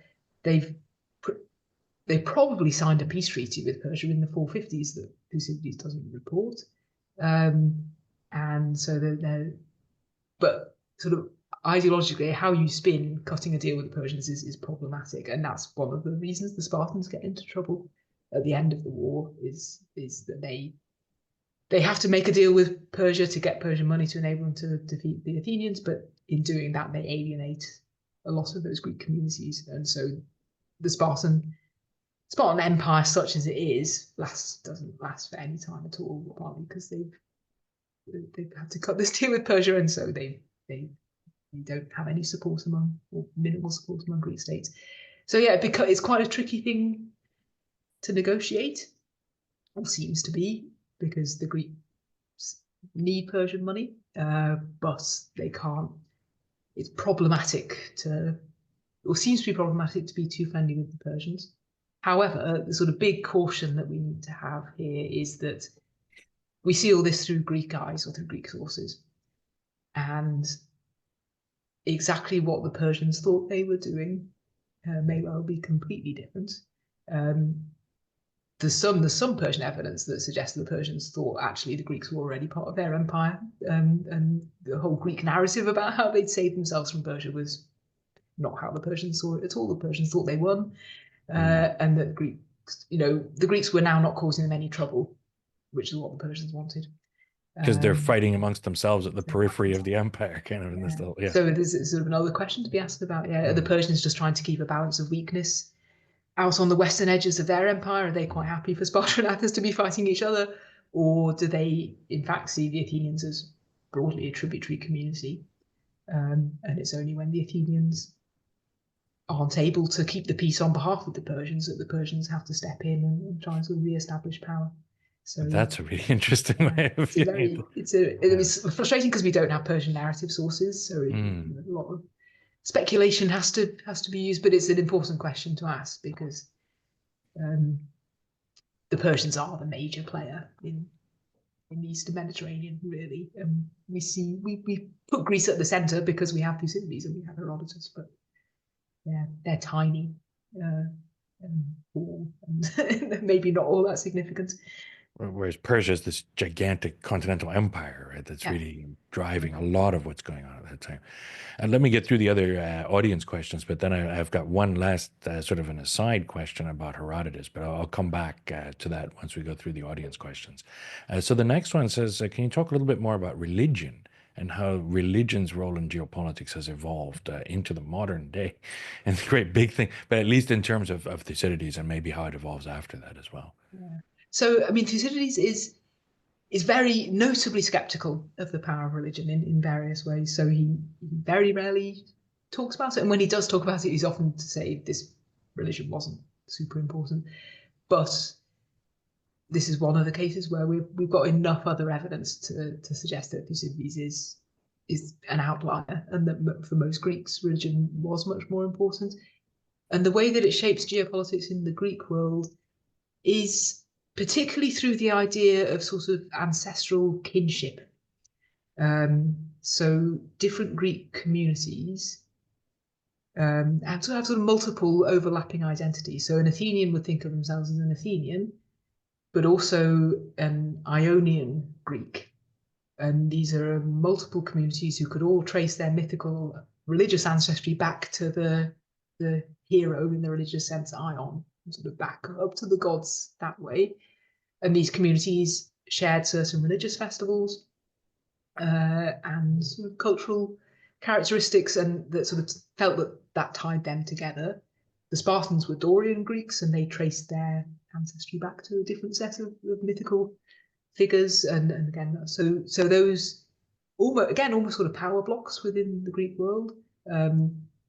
They probably signed a peace treaty with Persia in the 450s that Thucydides doesn't report, and so but sort of ideologically, how you spin cutting a deal with the Persians is problematic, and that's one of the reasons the Spartans get into trouble at the end of the war. Is that they have to make a deal with Persia to get Persian money to enable them to defeat the Athenians, but in doing that, they alienate a lot of those Greek communities, and so the Spartan Empire, such as it is, doesn't last for any time at all, partly because they've had to cut this deal with Persia, and so they don't have any support or minimal support among Greek states. So yeah, because it's quite a tricky thing to negotiate, or seems to be, because the Greeks need Persian money, but they can't. It's problematic or seems to be problematic to be too friendly with the Persians. However, the sort of big caution that we need to have here is that we see all this through Greek eyes or through Greek sources, and exactly what the Persians thought they were doing may well be completely different. There's some Persian evidence that suggests the Persians thought actually the Greeks were already part of their empire, and the whole Greek narrative about how they'd saved themselves from Persia was not how the Persians saw it at all. The Persians thought they won, and that the Greeks were now not causing them any trouble, which is what the Persians wanted. Because they're fighting amongst themselves at the periphery of the empire, kind of in this little, So there's sort of another question to be asked about. Are the Persians just trying to keep a balance of weakness out on the western edges of their empire? Are they quite happy for Sparta and Athens to be fighting each other? Or do they, in fact, see the Athenians as broadly a tributary community? And it's only when the Athenians aren't able to keep the peace on behalf of the Persians that the Persians have to step in and try to re-establish power. So that's a really interesting way of viewing it. It's frustrating because we don't have Persian narrative sources, so a lot of speculation has to be used, but it's an important question to ask because the Persians are the major player in the Eastern Mediterranean, really. We put Greece at the center because we have Thucydides and we have Herodotus, but they're tiny and maybe not all that significant. Whereas Persia is this gigantic continental empire, right? That's really driving a lot of what's going on at that time. And let me get through the other audience questions, but then I've got one last sort of an aside question about Herodotus, but I'll come back to that once we go through the audience questions. So the next one says, can you talk a little bit more about religion and how religion's role in geopolitics has evolved into the modern day? And the great big thing, but at least in terms of Thucydides and maybe how it evolves after that as well. Yeah. So, I mean, Thucydides is very notably skeptical of the power of religion in various ways. So he very rarely talks about it. And when he does talk about it, he's often to say this religion wasn't super important. But this is one of the cases where we've got enough other evidence to suggest that Thucydides is an outlier, and that for most Greeks, religion was much more important. And the way that it shapes geopolitics in the Greek world is particularly through the idea of sort of ancestral kinship. So different Greek communities have sort of multiple overlapping identities. So an Athenian would think of themselves as an Athenian, but also an Ionian Greek. And these are multiple communities who could all trace their mythical religious ancestry back to the hero in the religious sense, Ion, sort of back up to the gods that way. And these communities shared certain religious festivals and sort of cultural characteristics, and that sort of felt that that tied them together. The Spartans were Dorian Greeks, and they traced their ancestry back to a different set of mythical figures, and again, so those almost sort of power blocks within the Greek world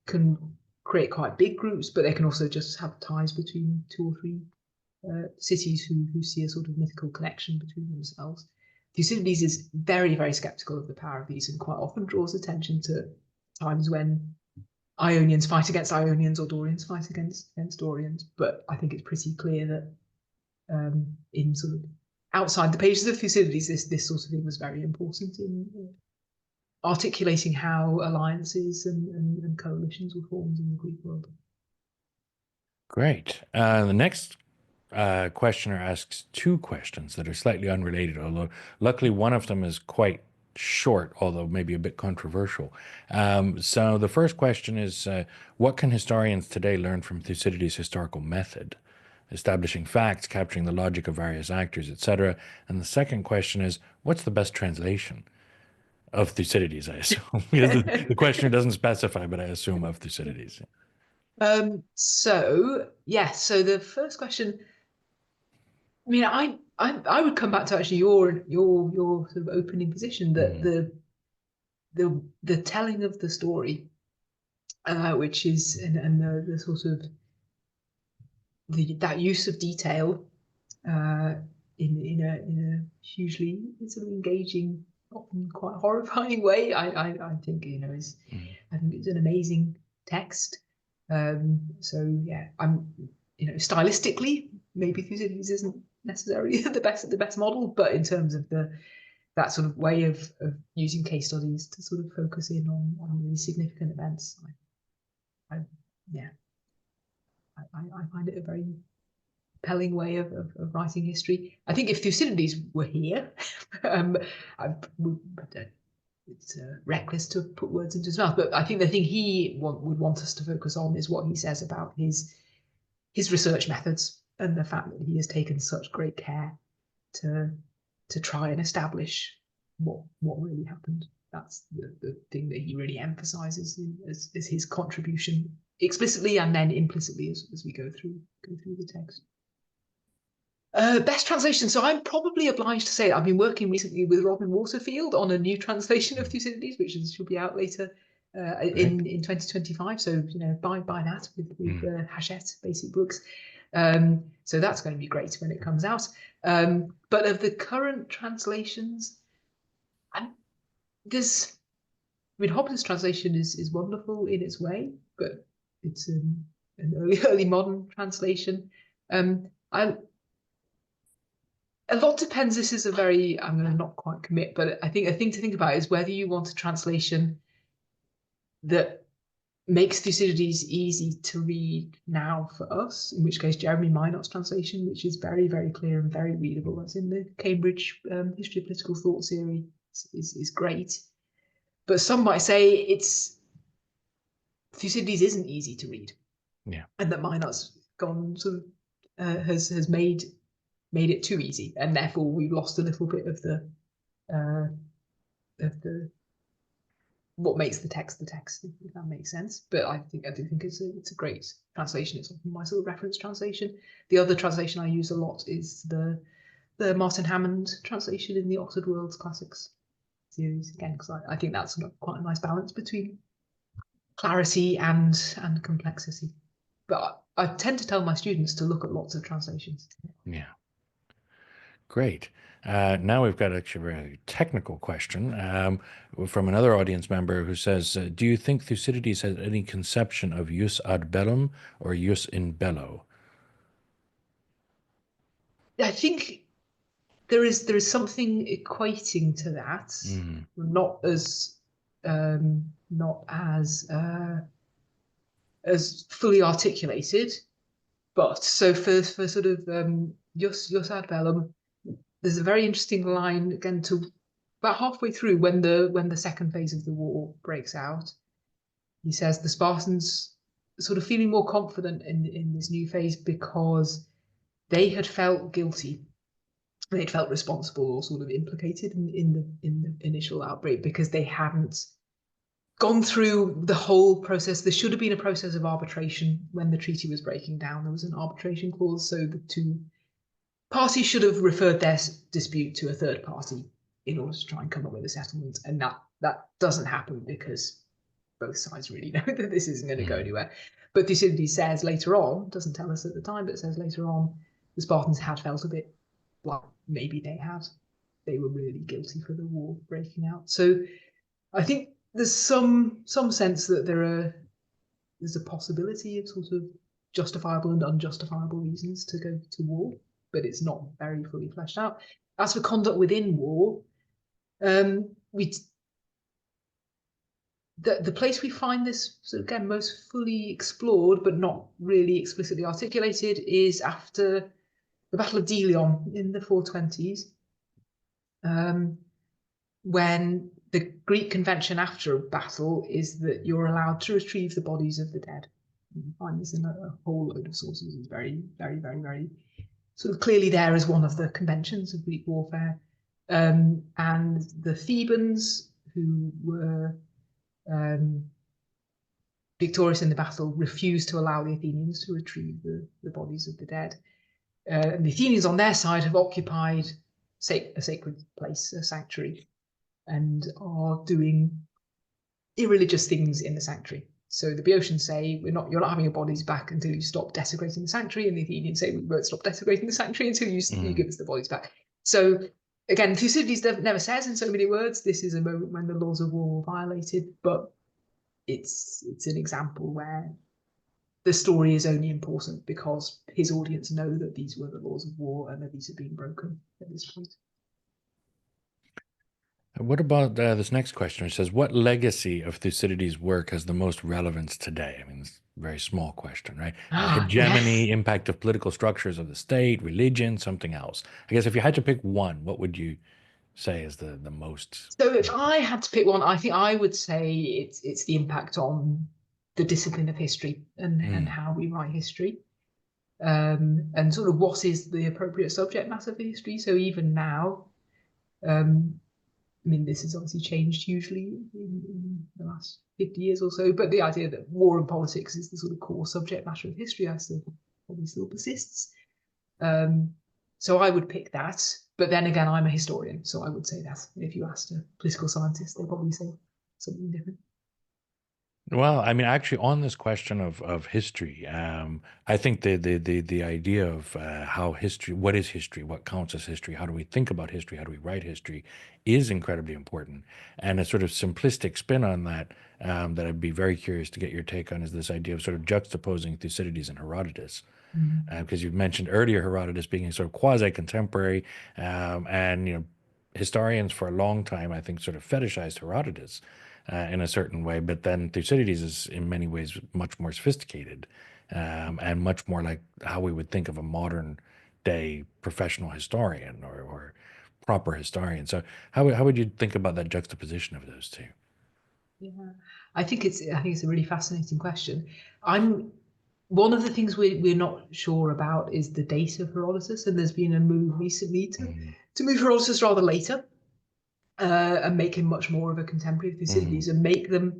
can create quite big groups, but they can also just have ties between two or three cities who see a sort of mythical connection between themselves. Thucydides is very, very skeptical of the power of these, and quite often draws attention to times when Ionians fight against Ionians or Dorians fight against Dorians. But I think it's pretty clear that in sort of outside the pages of Thucydides, this sort of thing was very important in articulating how alliances and coalitions were formed in the Greek world. Great. The next questioner asks two questions that are slightly unrelated, although luckily one of them is quite short, although maybe a bit controversial. So the first question is, what can historians today learn from Thucydides' historical method, establishing facts, capturing the logic of various actors, etc.? And the second question is, what's the best translation of Thucydides, I assume? Because the questioner doesn't specify, but I assume of Thucydides. So the first question, I mean, I would come back to actually your sort of opening position that the telling of the story, which is and the sort of that use of detail in a hugely sort of engaging, often quite horrifying way. I think I think it's an amazing text. So yeah, I'm stylistically maybe Thucydides isn't necessarily the best model, but in terms of that sort of way of using case studies to sort of focus in on really significant events, I find it a very compelling way of writing history. I think if Thucydides were here, it's reckless to put words into his mouth, but I think the thing he would want us to focus on is what he says about his research methods and the fact that he has taken such great care to try and establish what really happened. That's the thing that he really emphasizes as his contribution, explicitly and then implicitly as we go through the text. Best translation. So I'm probably obliged to say I've been working recently with Robin Waterfield on a new translation of Thucydides, which should be out later in 2025. So buy that with Hachette Basic Books. So that's going to be great when it comes out. But of the current translations, Hobbes' translation is wonderful in its way, but it's an early modern translation. A lot depends. This is I'm going to not quite commit, but I think a thing to think about is whether you want a translation that makes Thucydides easy to read now for us, in which case Jeremy Minot's translation, which is very, very clear and very readable, that's in the Cambridge History of Political Thought series, is great. But some might say Thucydides isn't easy to read. Yeah. And that Minot's gone sort of has made it too easy, and therefore we've lost a little bit of the what makes the text, if that makes sense. But I do think it's a great translation. It's often my sort of reference translation. The other translation I use a lot is the Martin Hammond translation in the Oxford World's Classics series, again, because I think that's quite a nice balance between clarity and complexity. But I tend to tell my students to look at lots of translations. Yeah. Great. Now we've got actually a very technical question from another audience member who says, do you think Thucydides has any conception of jus ad bellum or jus in bello? I think there is something equating to that, not as fully articulated, but so for sort of jus ad bellum, there's a very interesting line again to about halfway through when the second phase of the war breaks out. He says the Spartans sort of feeling more confident in this new phase because they had felt guilty. They'd felt responsible or sort of implicated in the initial outbreak because they hadn't gone through the whole process. There should have been a process of arbitration when the treaty was breaking down. There was an arbitration clause, so the two parties should have referred their dispute to a third party in order to try and come up with a settlement. And that doesn't happen because both sides really know that this isn't going to go anywhere. But Thucydides says later on, doesn't tell us at the time, but says later on, the Spartans had felt a bit like maybe they were really guilty for the war breaking out. So I think there's some sense that there's a possibility of sort of justifiable and unjustifiable reasons to go to war, but it's not very fully fleshed out. As for conduct within war, the place we find this sort of, again, most fully explored but not really explicitly articulated is after the Battle of Delion in the 420s, when the Greek convention after a battle is that you're allowed to retrieve the bodies of the dead. You find this in a whole load of sources. It's very, very, very, very sort of clearly there as one of the conventions of Greek warfare. And the Thebans, who were victorious in the battle, refused to allow the Athenians to retrieve the bodies of the dead. And the Athenians on their side have occupied a sacred place, a sanctuary, and are doing irreligious things in the sanctuary. So the Boeotians say, you're not having your bodies back until you stop desecrating the sanctuary, and the Athenians say, we won't stop desecrating the sanctuary until you give us the bodies back. So again, Thucydides never says in so many words, this is a moment when the laws of war were violated, but it's an example where the story is only important because his audience know that these were the laws of war and that these have been broken at this point. What about this next question? It says, what legacy of Thucydides' work has the most relevance today? I mean, it's a very small question, right? Hegemony, Yes. impact of political structures of the state, religion, something else. I guess if you had to pick one, what would you say is the most? So if I had to pick one, I think I would say it's the impact on the discipline of history and how we write history. And sort of what is the appropriate subject matter for history. So even now, I mean, this has obviously changed hugely in the last 50 years or so, but the idea that war and politics is the sort of core subject matter of history, probably still persists. So I would pick that, but then again, I'm a historian, so I would say that. If you asked a political scientist, they'd probably say something different. Well, I mean, actually, on this question of history, I think the idea of how history, what is history, what counts as history, how do we think about history, how do we write history, is incredibly important. And a sort of simplistic spin on that that I'd be very curious to get your take on is this idea of sort of juxtaposing Thucydides and Herodotus. Because you've mentioned earlier Herodotus being a sort of quasi-contemporary, and historians for a long time, I think, sort of fetishized Herodotus in a certain way, but then Thucydides is in many ways much more sophisticated and much more like how we would think of a modern day professional historian or proper historian. So how would you think about that juxtaposition of those two? Yeah, I think it's a really fascinating question. One of the things we're not sure about is the date of Herodotus, and there's been a move recently to move Herodotus rather later and make him much more of a contemporary of Thucydides and make them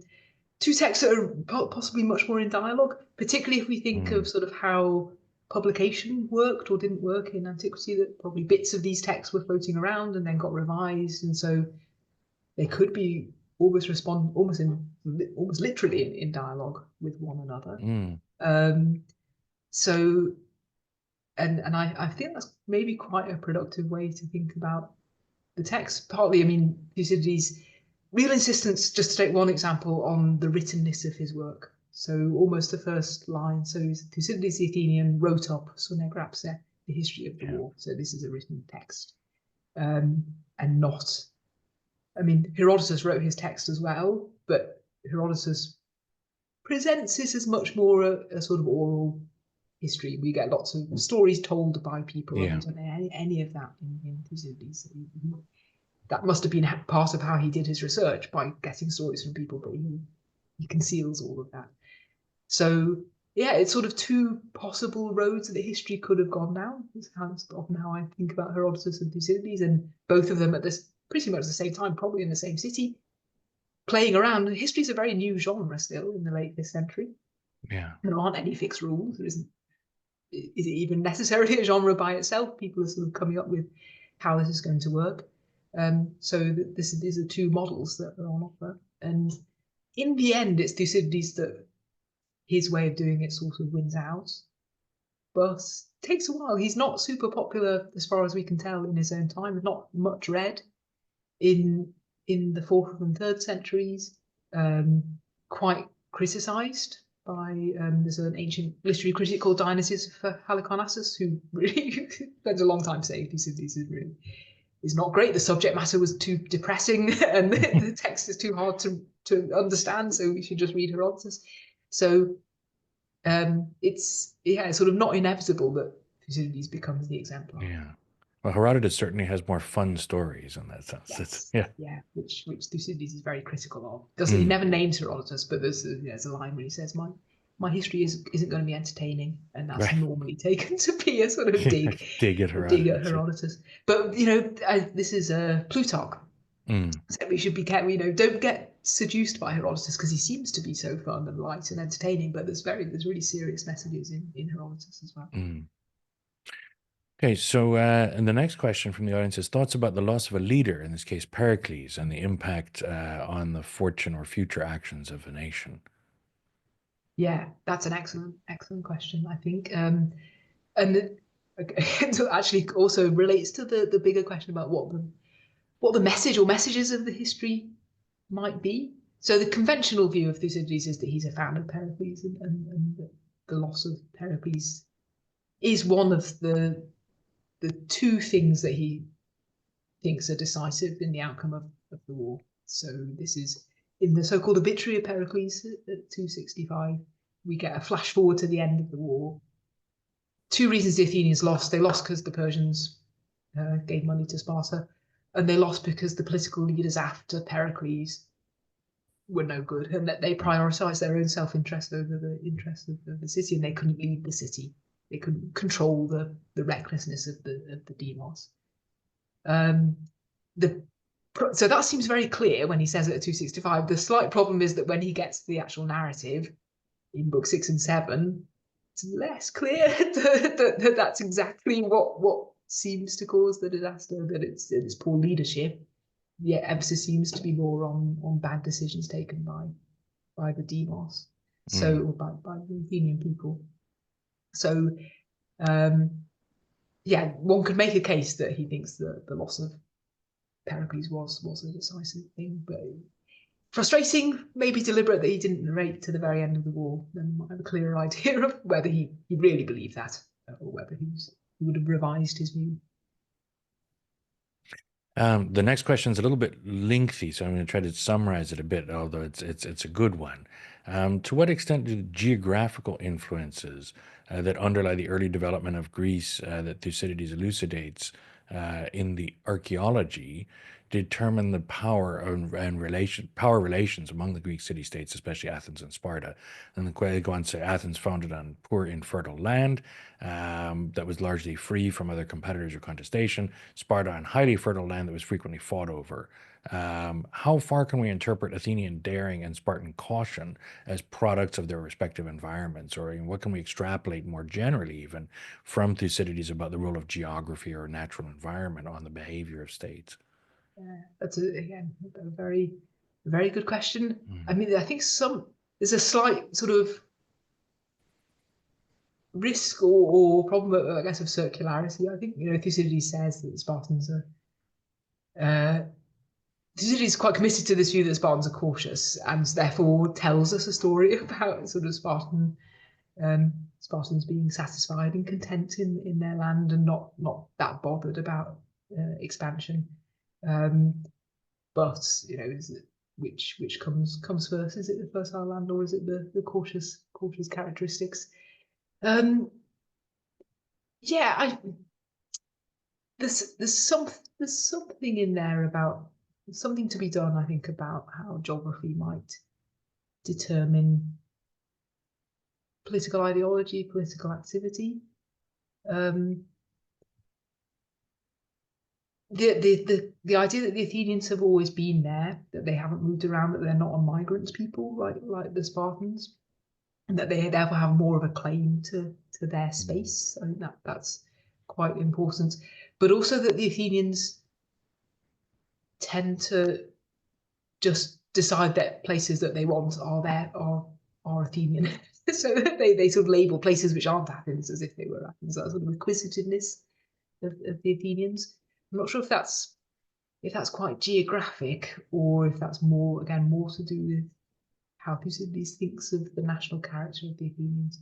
two texts that are possibly much more in dialogue, particularly if we think of sort of how publication worked or didn't work in antiquity, that probably bits of these texts were floating around and then got revised, and so they could be almost literally in dialogue with one another. So I think that's maybe quite a productive way to think about the text. Partly, I mean, Thucydides' real insistence, just to take one example, on the writtenness of his work. So almost the first line. So Thucydides the Athenian wrote up Sonegrapse, the history of the war. So this is a written text, and not. I mean, Herodotus wrote his text as well, but Herodotus presents this as much more a sort of oral history. We get lots of stories told by people, and we don't know any of that in Thucydides. That must have been part of how he did his research, by getting stories from people, but he conceals all of that. So yeah, it's sort of two possible roads that history could have gone down. It's often how I think about Herodotus and Thucydides, and both of them at this pretty much the same time, probably in the same city, playing around. History is a very new genre still in the late 5th century. Yeah. There aren't any fixed rules. There isn't. Is it even necessarily a genre by itself? People are sort of coming up with how this is going to work. So these are two models that are on offer. And in the end, it's Thucydides that his way of doing it sort of wins out. But it takes a while. He's not super popular as far as we can tell in his own time. Not much read in the 4th and 3rd centuries. Quite criticised by there's an ancient literary critic called Dionysius of Halicarnassus who really spends a long time saying Thucydides is not great. The subject matter was too depressing and the text is too hard to understand, so we should just read Herodotus. So it's sort of not inevitable that Thucydides becomes the exemplar. Yeah. Well, Herodotus certainly has more fun stories in that sense. Yes. Yeah. Which Thucydides is very critical of. He never names Herodotus, but there's a line where he says, "My history isn't going to be entertaining," and that's Right. normally taken to be a sort of dig at Herodotus. But this is Plutarch. So we should be careful. Don't get seduced by Herodotus because he seems to be so fun and light and entertaining, but there's really serious messages in Herodotus as well. Okay, so and the next question from the audience is thoughts about the loss of a leader, in this case Pericles, and the impact on the fortune or future actions of a nation. Yeah, that's an excellent question, I think. And it actually also relates to the bigger question about what the message or messages of the history might be. So the conventional view of Thucydides is that he's a fan of Pericles, and the loss of Pericles is one of the two things that he thinks are decisive in the outcome of the war. So this is in the so-called obituary of Pericles at 265. We get a flash forward to the end of the war. Two reasons the Athenians lost. They lost because the Persians gave money to Sparta, and they lost because the political leaders after Pericles were no good, and that they prioritized their own self-interest over the interest of the city, and they couldn't lead the city. They couldn't control the recklessness of the demos. So that seems very clear when he says it at 265. The slight problem is that when he gets to the actual narrative in book 6 and 7, it's less clear that that's exactly what seems to cause the disaster, that it's poor leadership. The emphasis seems to be more on bad decisions taken by the demos, so by the Athenian people. So one could make a case that he thinks that the loss of Pericles was a decisive thing, but frustrating, maybe deliberate that he didn't narrate to the very end of the war. Then we might have a clearer idea of whether he really believed that, or whether he would have revised his view. The next question is a little bit lengthy, so I'm going to try to summarize it a bit, although it's a good one. To what extent do the geographical influences that underlie the early development of Greece that Thucydides elucidates in the archaeology determine the power relations among the Greek city-states, especially Athens and Sparta? And they go on to say Athens founded on poor, infertile land that was largely free from other competitors or contestation. Sparta on highly fertile land that was frequently fought over. How far can we interpret Athenian daring and Spartan caution as products of their respective environments, or what can we extrapolate more generally even from Thucydides about the role of geography or natural environment on the behavior of states? Yeah, that's again a very good question. I mean, I think there's a slight sort of risk or problem, I guess, of circularity. I think Thucydides says that the Spartans are. Thucydides is quite committed to this view that Spartans are cautious, and therefore tells us a story about sort of Spartans being satisfied and content in their land and not that bothered about expansion. But which comes first? Is it the fertile land or is it the cautious characteristics? There's something in there about something to be done, I think, about how geography might determine political ideology, political activity. The idea that the Athenians have always been there, that they haven't moved around, that they're not a migrant people like the Spartans, and that they therefore have more of a claim to their space. I think that's quite important. But also that the Athenians tend to just decide that places that they want are Athenian. So they sort of label places which aren't Athens as if they were Athens. That sort of acquisitiveness of the Athenians. I'm not sure if that's quite geographic, or if that's more to do with how Thucydides thinks of the national character of the Athenians.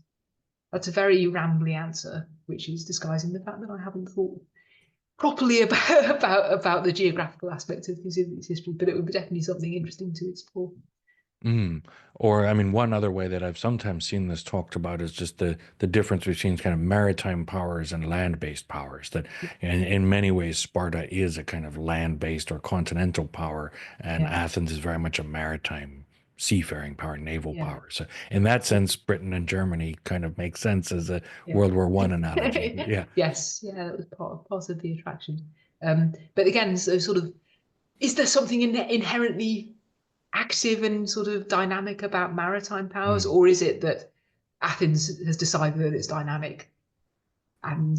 That's a very rambly answer, which is disguising the fact that I haven't thought properly about the geographical aspect of Thucydides' history, but it would be definitely something interesting to explore. Or, I mean, one other way that I've sometimes seen this talked about is just the difference between kind of maritime powers and land-based powers. That in many ways, Sparta is a kind of land-based or continental power, and Athens is very much a maritime seafaring power, naval power. So in that sense, Britain and Germany kind of make sense as a World War I analogy. Yes, that was part of the attraction. But again, so sort of, is there something inherently active and sort of dynamic about maritime powers, or is it that Athens has decided that it's dynamic and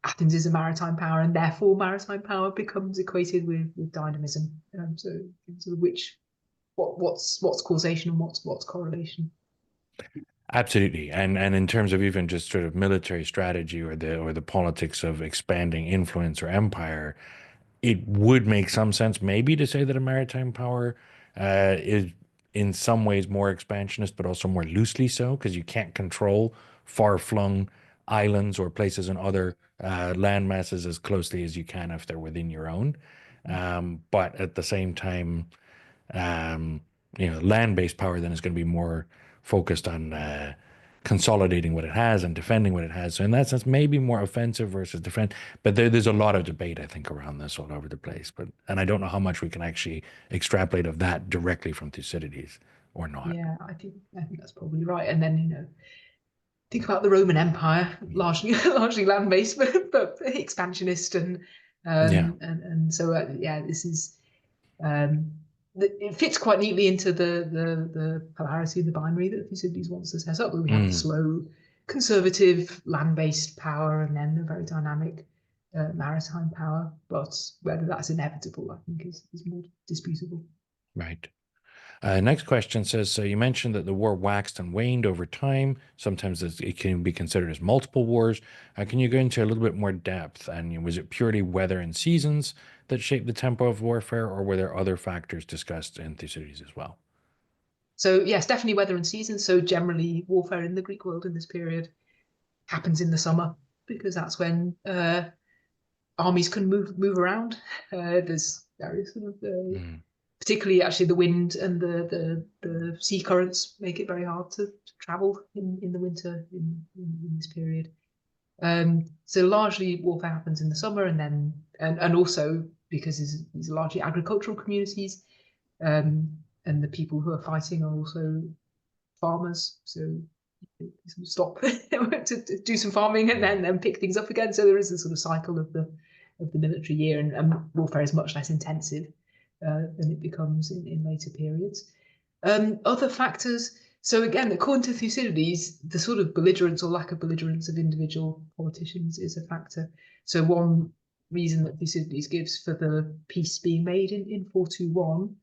Athens is a maritime power, and therefore maritime power becomes equated with dynamism? So sort of what's causation and what's correlation? Absolutely, and in terms of even just sort of military strategy or the politics of expanding influence or empire, it would make some sense maybe to say that a maritime power is in some ways more expansionist, but also more loosely so, because you can't control far-flung islands or places in other land masses as closely as you can if they're within your own. But at the same time, land-based power then is going to be more focused on consolidating what it has and defending what it has. So in that sense, maybe more offensive versus defense. But there's a lot of debate, I think, around this all over the place. And I don't know how much we can actually extrapolate of that directly from Thucydides or not. Yeah, I think that's probably right. And then think about the Roman Empire, largely land-based, but expansionist, and so this is it fits quite neatly into the polarity, the binary that Thucydides wants to set up. We have the slow, conservative, land-based power, and then the very dynamic maritime power. But whether that's inevitable, I think, is more disputable. Right. Next question says, so you mentioned that the war waxed and waned over time. Sometimes it can be considered as multiple wars. Can you go into a little bit more depth? And was it purely weather and seasons that shaped the tempo of warfare, or were there other factors discussed in Thucydides as well? So yes, definitely weather and seasons. So generally, warfare in the Greek world in this period happens in the summer, because that's when armies can move around. There's various sort of particularly actually the wind and the sea currents make it very hard to travel in the winter in this period. So largely warfare happens in the summer, and then and also because these are largely agricultural communities, and the people who are fighting are also farmers, so stop to do some farming and then pick things up again. So there is a sort of cycle of the military year, and warfare is much less intensive than it becomes in later periods. Other factors. So again, according to Thucydides, the sort of belligerence or lack of belligerence of individual politicians is a factor. So one reason that Thucydides gives for the peace being made in 421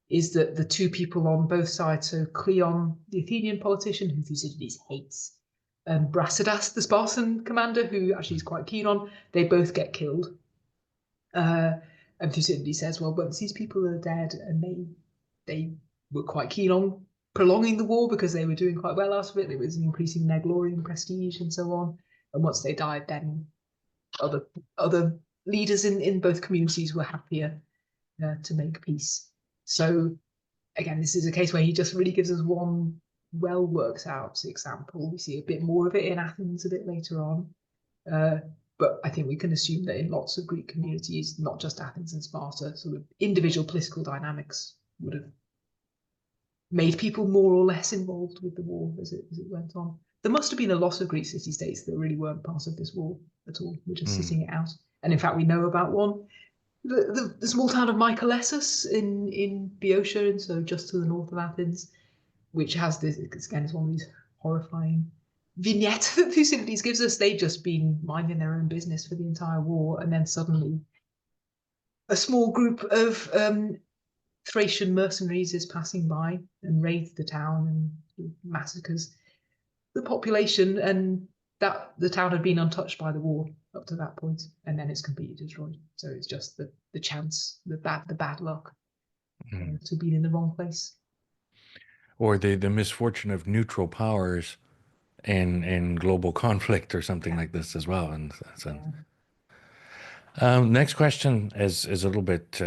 is that the two people on both sides, so Cleon, the Athenian politician, who Thucydides hates, and Brasidas, the Spartan commander, who actually he's quite keen on, they both get killed. And Thucydides says, well, once these people are dead, and they were quite keen on prolonging the war because they were doing quite well out of it. It was increasing their glory and prestige and so on. And once they died, then other leaders in both communities were happier to make peace. So again, this is a case where he just really gives us one well worked out example. We see a bit more of it in Athens a bit later on. But I think we can assume that in lots of Greek communities, not just Athens and Sparta, sort of individual political dynamics would have made people more or less involved with the war as it went on. there must have been a lot of Greek city-states that really weren't part of this war at all. We're just sitting it out. And in fact, we know about one. The small town of Mycalessus in Boeotia, and so just to the north of Athens, which has this, again, it's one of these horrifying vignettes that Thucydides gives us. They've just been minding their own business for the entire war, and then suddenly a small group of Thracian mercenaries is passing by and raids the town and massacres the population, and that the town had been untouched by the war up to that point, and then it's completely destroyed. So it's just the chance, the bad luck to be in the wrong place, or the misfortune of neutral powers in global conflict or something like this as well. And so, next question is a little bit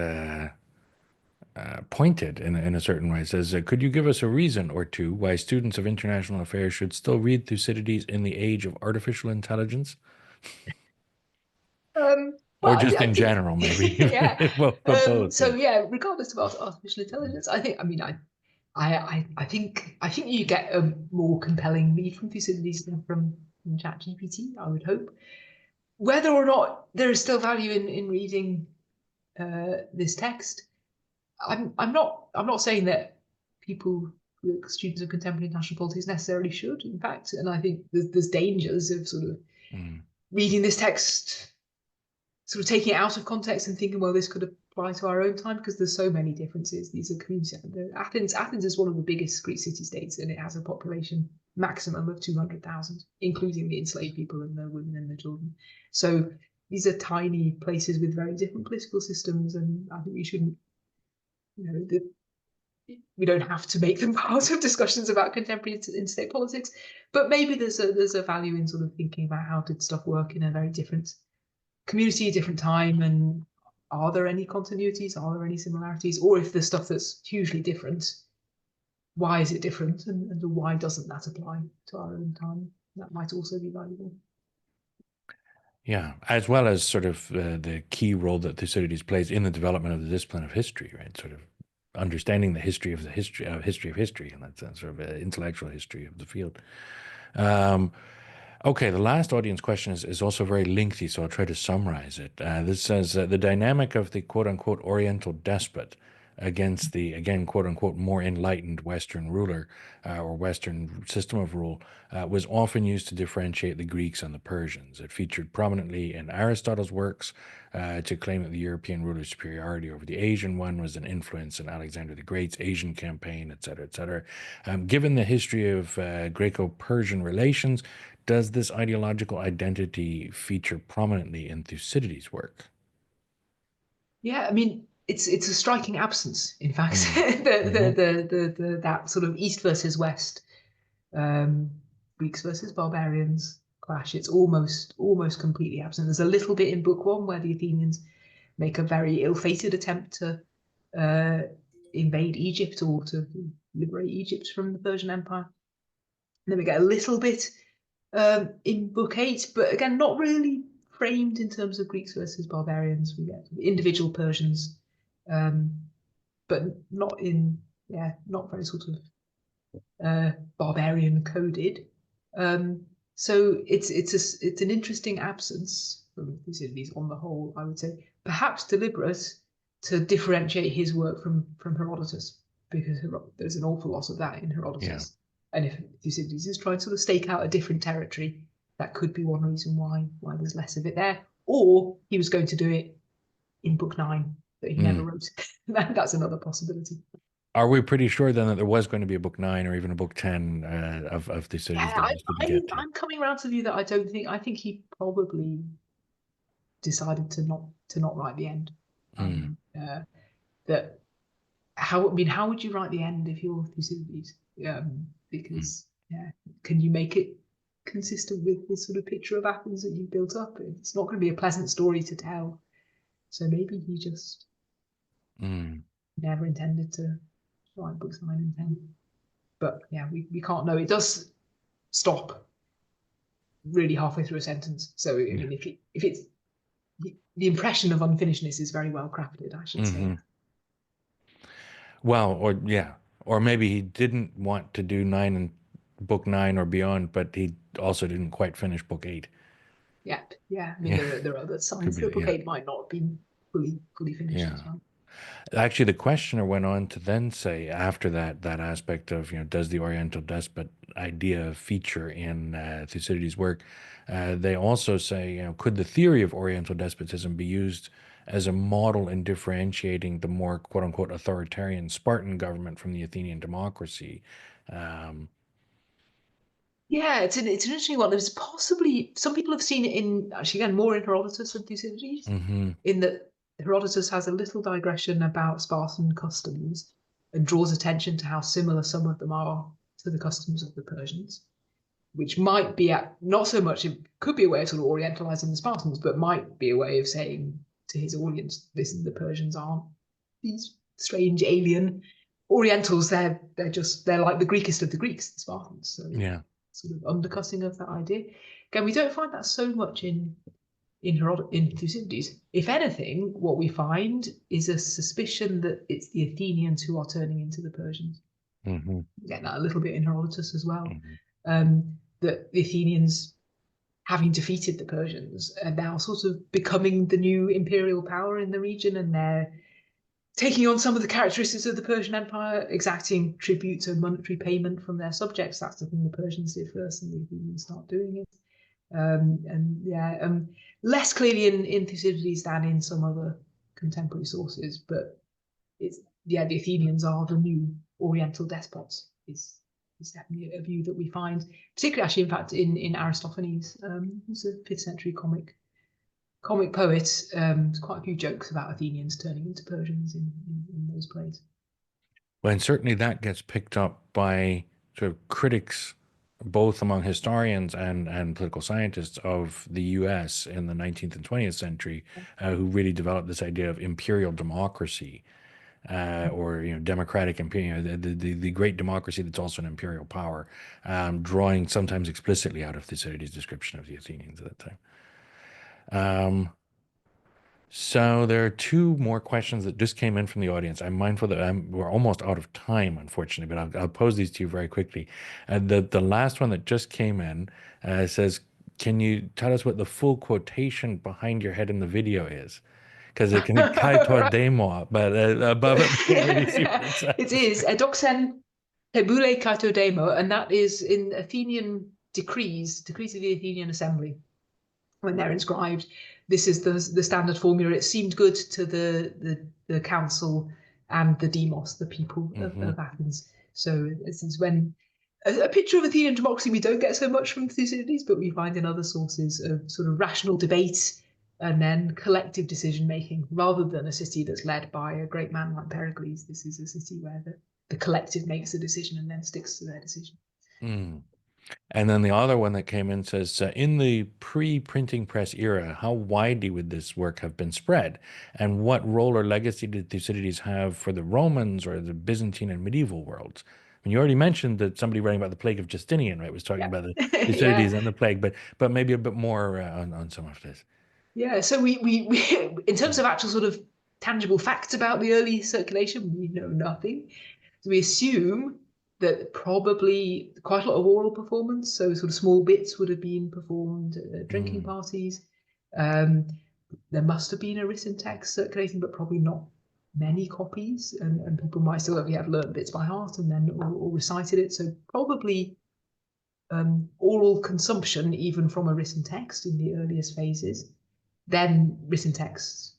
pointed in a certain way. It says, could you give us a reason or two why students of international affairs should still read Thucydides in the age of artificial intelligence? Or just in general, maybe. Yeah. Both. So yeah, regardless of artificial intelligence, I think. I mean, I think you get a more compelling read from Thucydides than from ChatGPT, I would hope. Whether or not there is still value in reading this text, I'm not saying that people, students of contemporary international politics, necessarily should. In fact, and I think there's dangers of sort of reading this text, sort of taking it out of context and thinking, well, this could apply to our own time, because there's so many differences. These are communities. Athens is one of the biggest Greek city-states, and it has a population maximum of 200,000, including the enslaved people and the women and the children. So these are tiny places with very different political systems, and I think we shouldn't, we don't have to make them part of discussions about contemporary interstate politics. But maybe there's a value in sort of thinking about how did stuff work in a very different community, different time, and are there any continuities? Are there any similarities? Or if there's stuff that's hugely different, why is it different? And why doesn't that apply to our own time? That might also be valuable. Yeah, as well as sort of the key role that Thucydides plays in the development of the discipline of history, right? Sort of understanding the history of history of history, in that sense, sort of intellectual history of the field. Okay, the last audience question is also very lengthy, so I'll try to summarize it. This says the dynamic of the quote-unquote Oriental despot against the, again, quote-unquote, more enlightened Western ruler or Western system of rule was often used to differentiate the Greeks and the Persians. It featured prominently in Aristotle's works to claim that the European ruler's superiority over the Asian one was an influence in Alexander the Great's Asian campaign, et cetera, et cetera. Given the history of Greco-Persian relations, does this ideological identity feature prominently in Thucydides' work? Yeah, I mean, it's a striking absence, in fact, that sort of East versus West, Greeks versus barbarians clash. It's almost completely absent. There's a little bit in Book One where the Athenians make a very ill-fated attempt to invade Egypt or to liberate Egypt from the Persian Empire. And then we get a little bit in Book 8, but again, not really framed in terms of Greeks versus barbarians. We get individual Persians, but not very sort of barbarian coded. So it's an interesting absence from Thucydides on the whole, I would say, perhaps deliberate to differentiate his work from Herodotus, because there's an awful lot of that in Herodotus. Yeah. And if Thucydides is trying to sort of stake out a different territory, that could be one reason why there's less of it there. Or he was going to do it in Book 9 that he never wrote. That's another possibility. Are we pretty sure then that there was going to be a Book 9 or even a Book 10 of Thucydides? Yeah, I'm coming around to the view that I think he probably decided to not write the end. How would you write the end if you're Thucydides? Because can you make it consistent with this sort of picture of Athens that you've built up? It's not going to be a pleasant story to tell. So maybe he just never intended to write Books 9 and 10. But yeah, we can't know. It does stop really halfway through a sentence. So I mean, if it's the impression of unfinishedness is very well crafted, I should say. Well, or maybe he didn't want to do 9 and book 9 or beyond, but he also didn't quite finish book 8. Yeah. I mean, Yeah, there are other could signs be. that book Yeah, 8 might not have been fully finished yeah. as well. Actually, the questioner went on to then say, after that aspect of, does the Oriental despot idea feature in Thucydides' work? They also say, could the theory of Oriental despotism be used as a model in differentiating the more quote unquote authoritarian Spartan government from the Athenian democracy? Um, Yeah, it's an interesting one. There's possibly some people have seen it in actually again more in Herodotus than Thucydides, mhm, in that Herodotus has a little digression about Spartan customs and draws attention to how similar some of them are to the customs of the Persians, which might be not so much, it could be a way of sort of orientalizing the Spartans, but might be a way of saying to his audience, listen, the Persians aren't these strange alien Orientals. They're like the Greekest of the Greeks, the Spartans. So yeah. sort of undercutting of that idea. Again, we don't find that so much in Thucydides. If anything, what we find is a suspicion that it's the Athenians who are turning into the Persians. Hmm. We get that a little bit in Herodotus as well. Hmm. That the Athenians, having defeated the Persians, are now sort of becoming the new imperial power in the region, and they're taking on some of the characteristics of the Persian Empire, exacting tribute or monetary payment from their subjects. That's the thing the Persians did first, and the Athenians start doing it. Less clearly in Thucydides than in some other contemporary sources, but it's the Athenians are the new Oriental despots. Is definitely a view that we find, particularly actually, in fact, in Aristophanes, who's a 5th century comic poet. There's quite a few jokes about Athenians turning into Persians in those plays. Well, and certainly that gets picked up by sort of critics, both among historians and political scientists of the U.S. in the 19th and 20th century, who really developed this idea of imperial democracy, or democratic imperial, the great democracy that's also an imperial power, drawing sometimes explicitly out of Thucydides' description of the Athenians at that time. So there are two more questions that just came in from the audience. I'm mindful that we're almost out of time, unfortunately, but I'll pose these to you very quickly. The last one that just came in says, "Can you tell us what the full quotation behind your head in the video is?" Because it can be "kaito Right. demo," but above it, we can't really see what it It says. is "Edoxen hebule kaito demo," and that is in Athenian decrees of the Athenian Assembly. When they're inscribed, this is the standard formula. It seemed good to the council and the demos, the people Hmm. of Athens. So this is when a picture of Athenian democracy we don't get so much from Thucydides, but we find in other sources of sort of rational debate and then collective decision making, rather than a city that's led by a great man like Pericles. This is a city where the collective makes a decision and then sticks to their decision. Mm. And then the other one that came in says, in the pre-printing press era, how widely would this work have been spread? And what role or legacy did Thucydides have for the Romans or the Byzantine and medieval worlds? I mean, you already mentioned that somebody writing about the plague of Justinian, right, was talking Yeah. about the Yeah. Thucydides and the plague, but maybe a bit more on some of this. Yeah, so we in terms of actual sort of tangible facts about the early circulation, we know nothing. So we assume that probably quite a lot of oral performance, so sort of small bits would have been performed at drinking Mm, parties. Um, there must have been a written text circulating, but probably not many copies, and people might still have learned bits by heart and then or recited it. So probably oral consumption, even from a written text in the earliest phases. Then written texts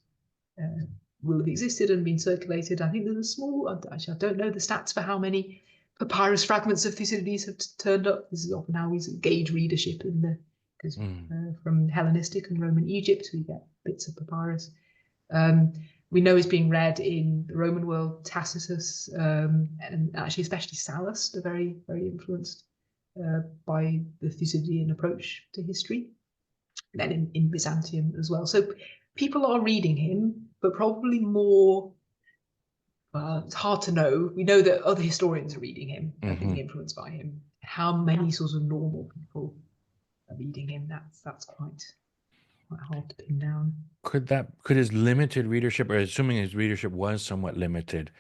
will have existed and been circulated. I think there's a small, actually, I don't know the stats for how many papyrus fragments of Thucydides have turned up. This is often how we gauge readership because mm, from Hellenistic and Roman Egypt, we get bits of papyrus. We know it's being read in the Roman world, Tacitus, and actually especially Sallust, are very, very influenced by the Thucydidean approach to history. Then in Byzantium as well. So people are reading him, but probably more. It's hard to know. We know that other historians are reading him and hmm. being influenced by him. How many sorts of normal people are reading him? That's quite hard to pin down. Could his limited readership, or assuming his readership was somewhat limited,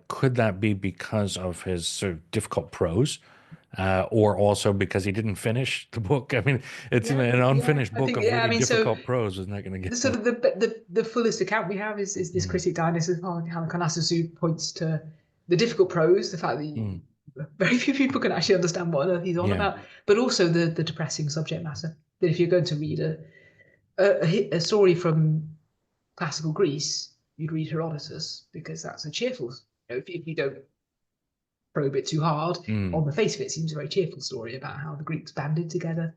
could that be because of his sort of difficult prose? or also because he didn't finish the book. I mean, it's Yeah, an yeah. unfinished I book think, of yeah. I really mean, so difficult prose is not going to the get sort one. of the fullest account we have is this Mm, critic Dionysius Halicarnassus, who points to the difficult prose, the fact that mm, very few people can actually understand what on earth he's on yeah. about, but also the depressing subject matter. That if you're going to read a story from classical Greece, you'd read Herodotus because that's a cheerful. If you don't probe it too hard, Mm, on the face of it, seems a very cheerful story about how the Greeks banded together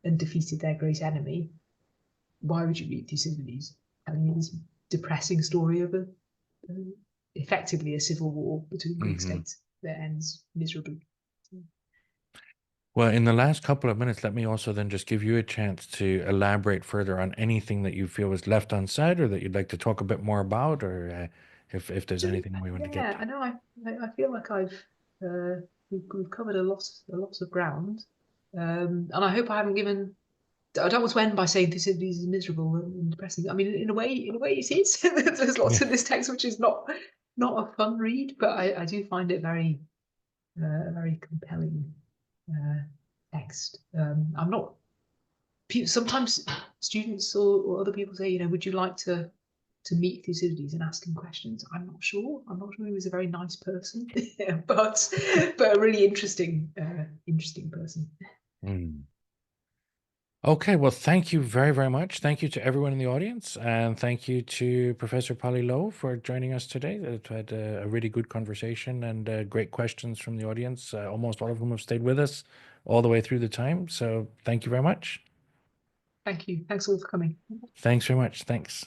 and defeated their great enemy. Why would you read Thucydides telling you this depressing story of effectively a civil war between Greek mhm. states that ends miserably? Well, in the last couple of minutes, let me also then just give you a chance to elaborate further on anything that you feel was left unsaid or that you'd like to talk a bit more about, or if there's So anything we want to get yeah, to. I know. I feel like we've covered a lot of ground, and I hope I haven't given. I don't want to end by saying Thucydides is miserable and depressing. I mean, in a way, it is. There's lots Yeah. in this text which is not a fun read, but I do find it very compelling text. I'm not. Sometimes students or other people say, would you like to meet Thucydides and ask him questions? I'm not sure. I'm not sure he was a very nice person, but a really interesting person. Mm. Okay, well, thank you very, very much. Thank you to everyone in the audience, and thank you to Professor Polly Lowe for joining us today. We've had a really good conversation and great questions from the audience. Almost all of whom have stayed with us all the way through the time. So thank you very much. Thank you. Thanks all for coming. Thanks very much. Thanks.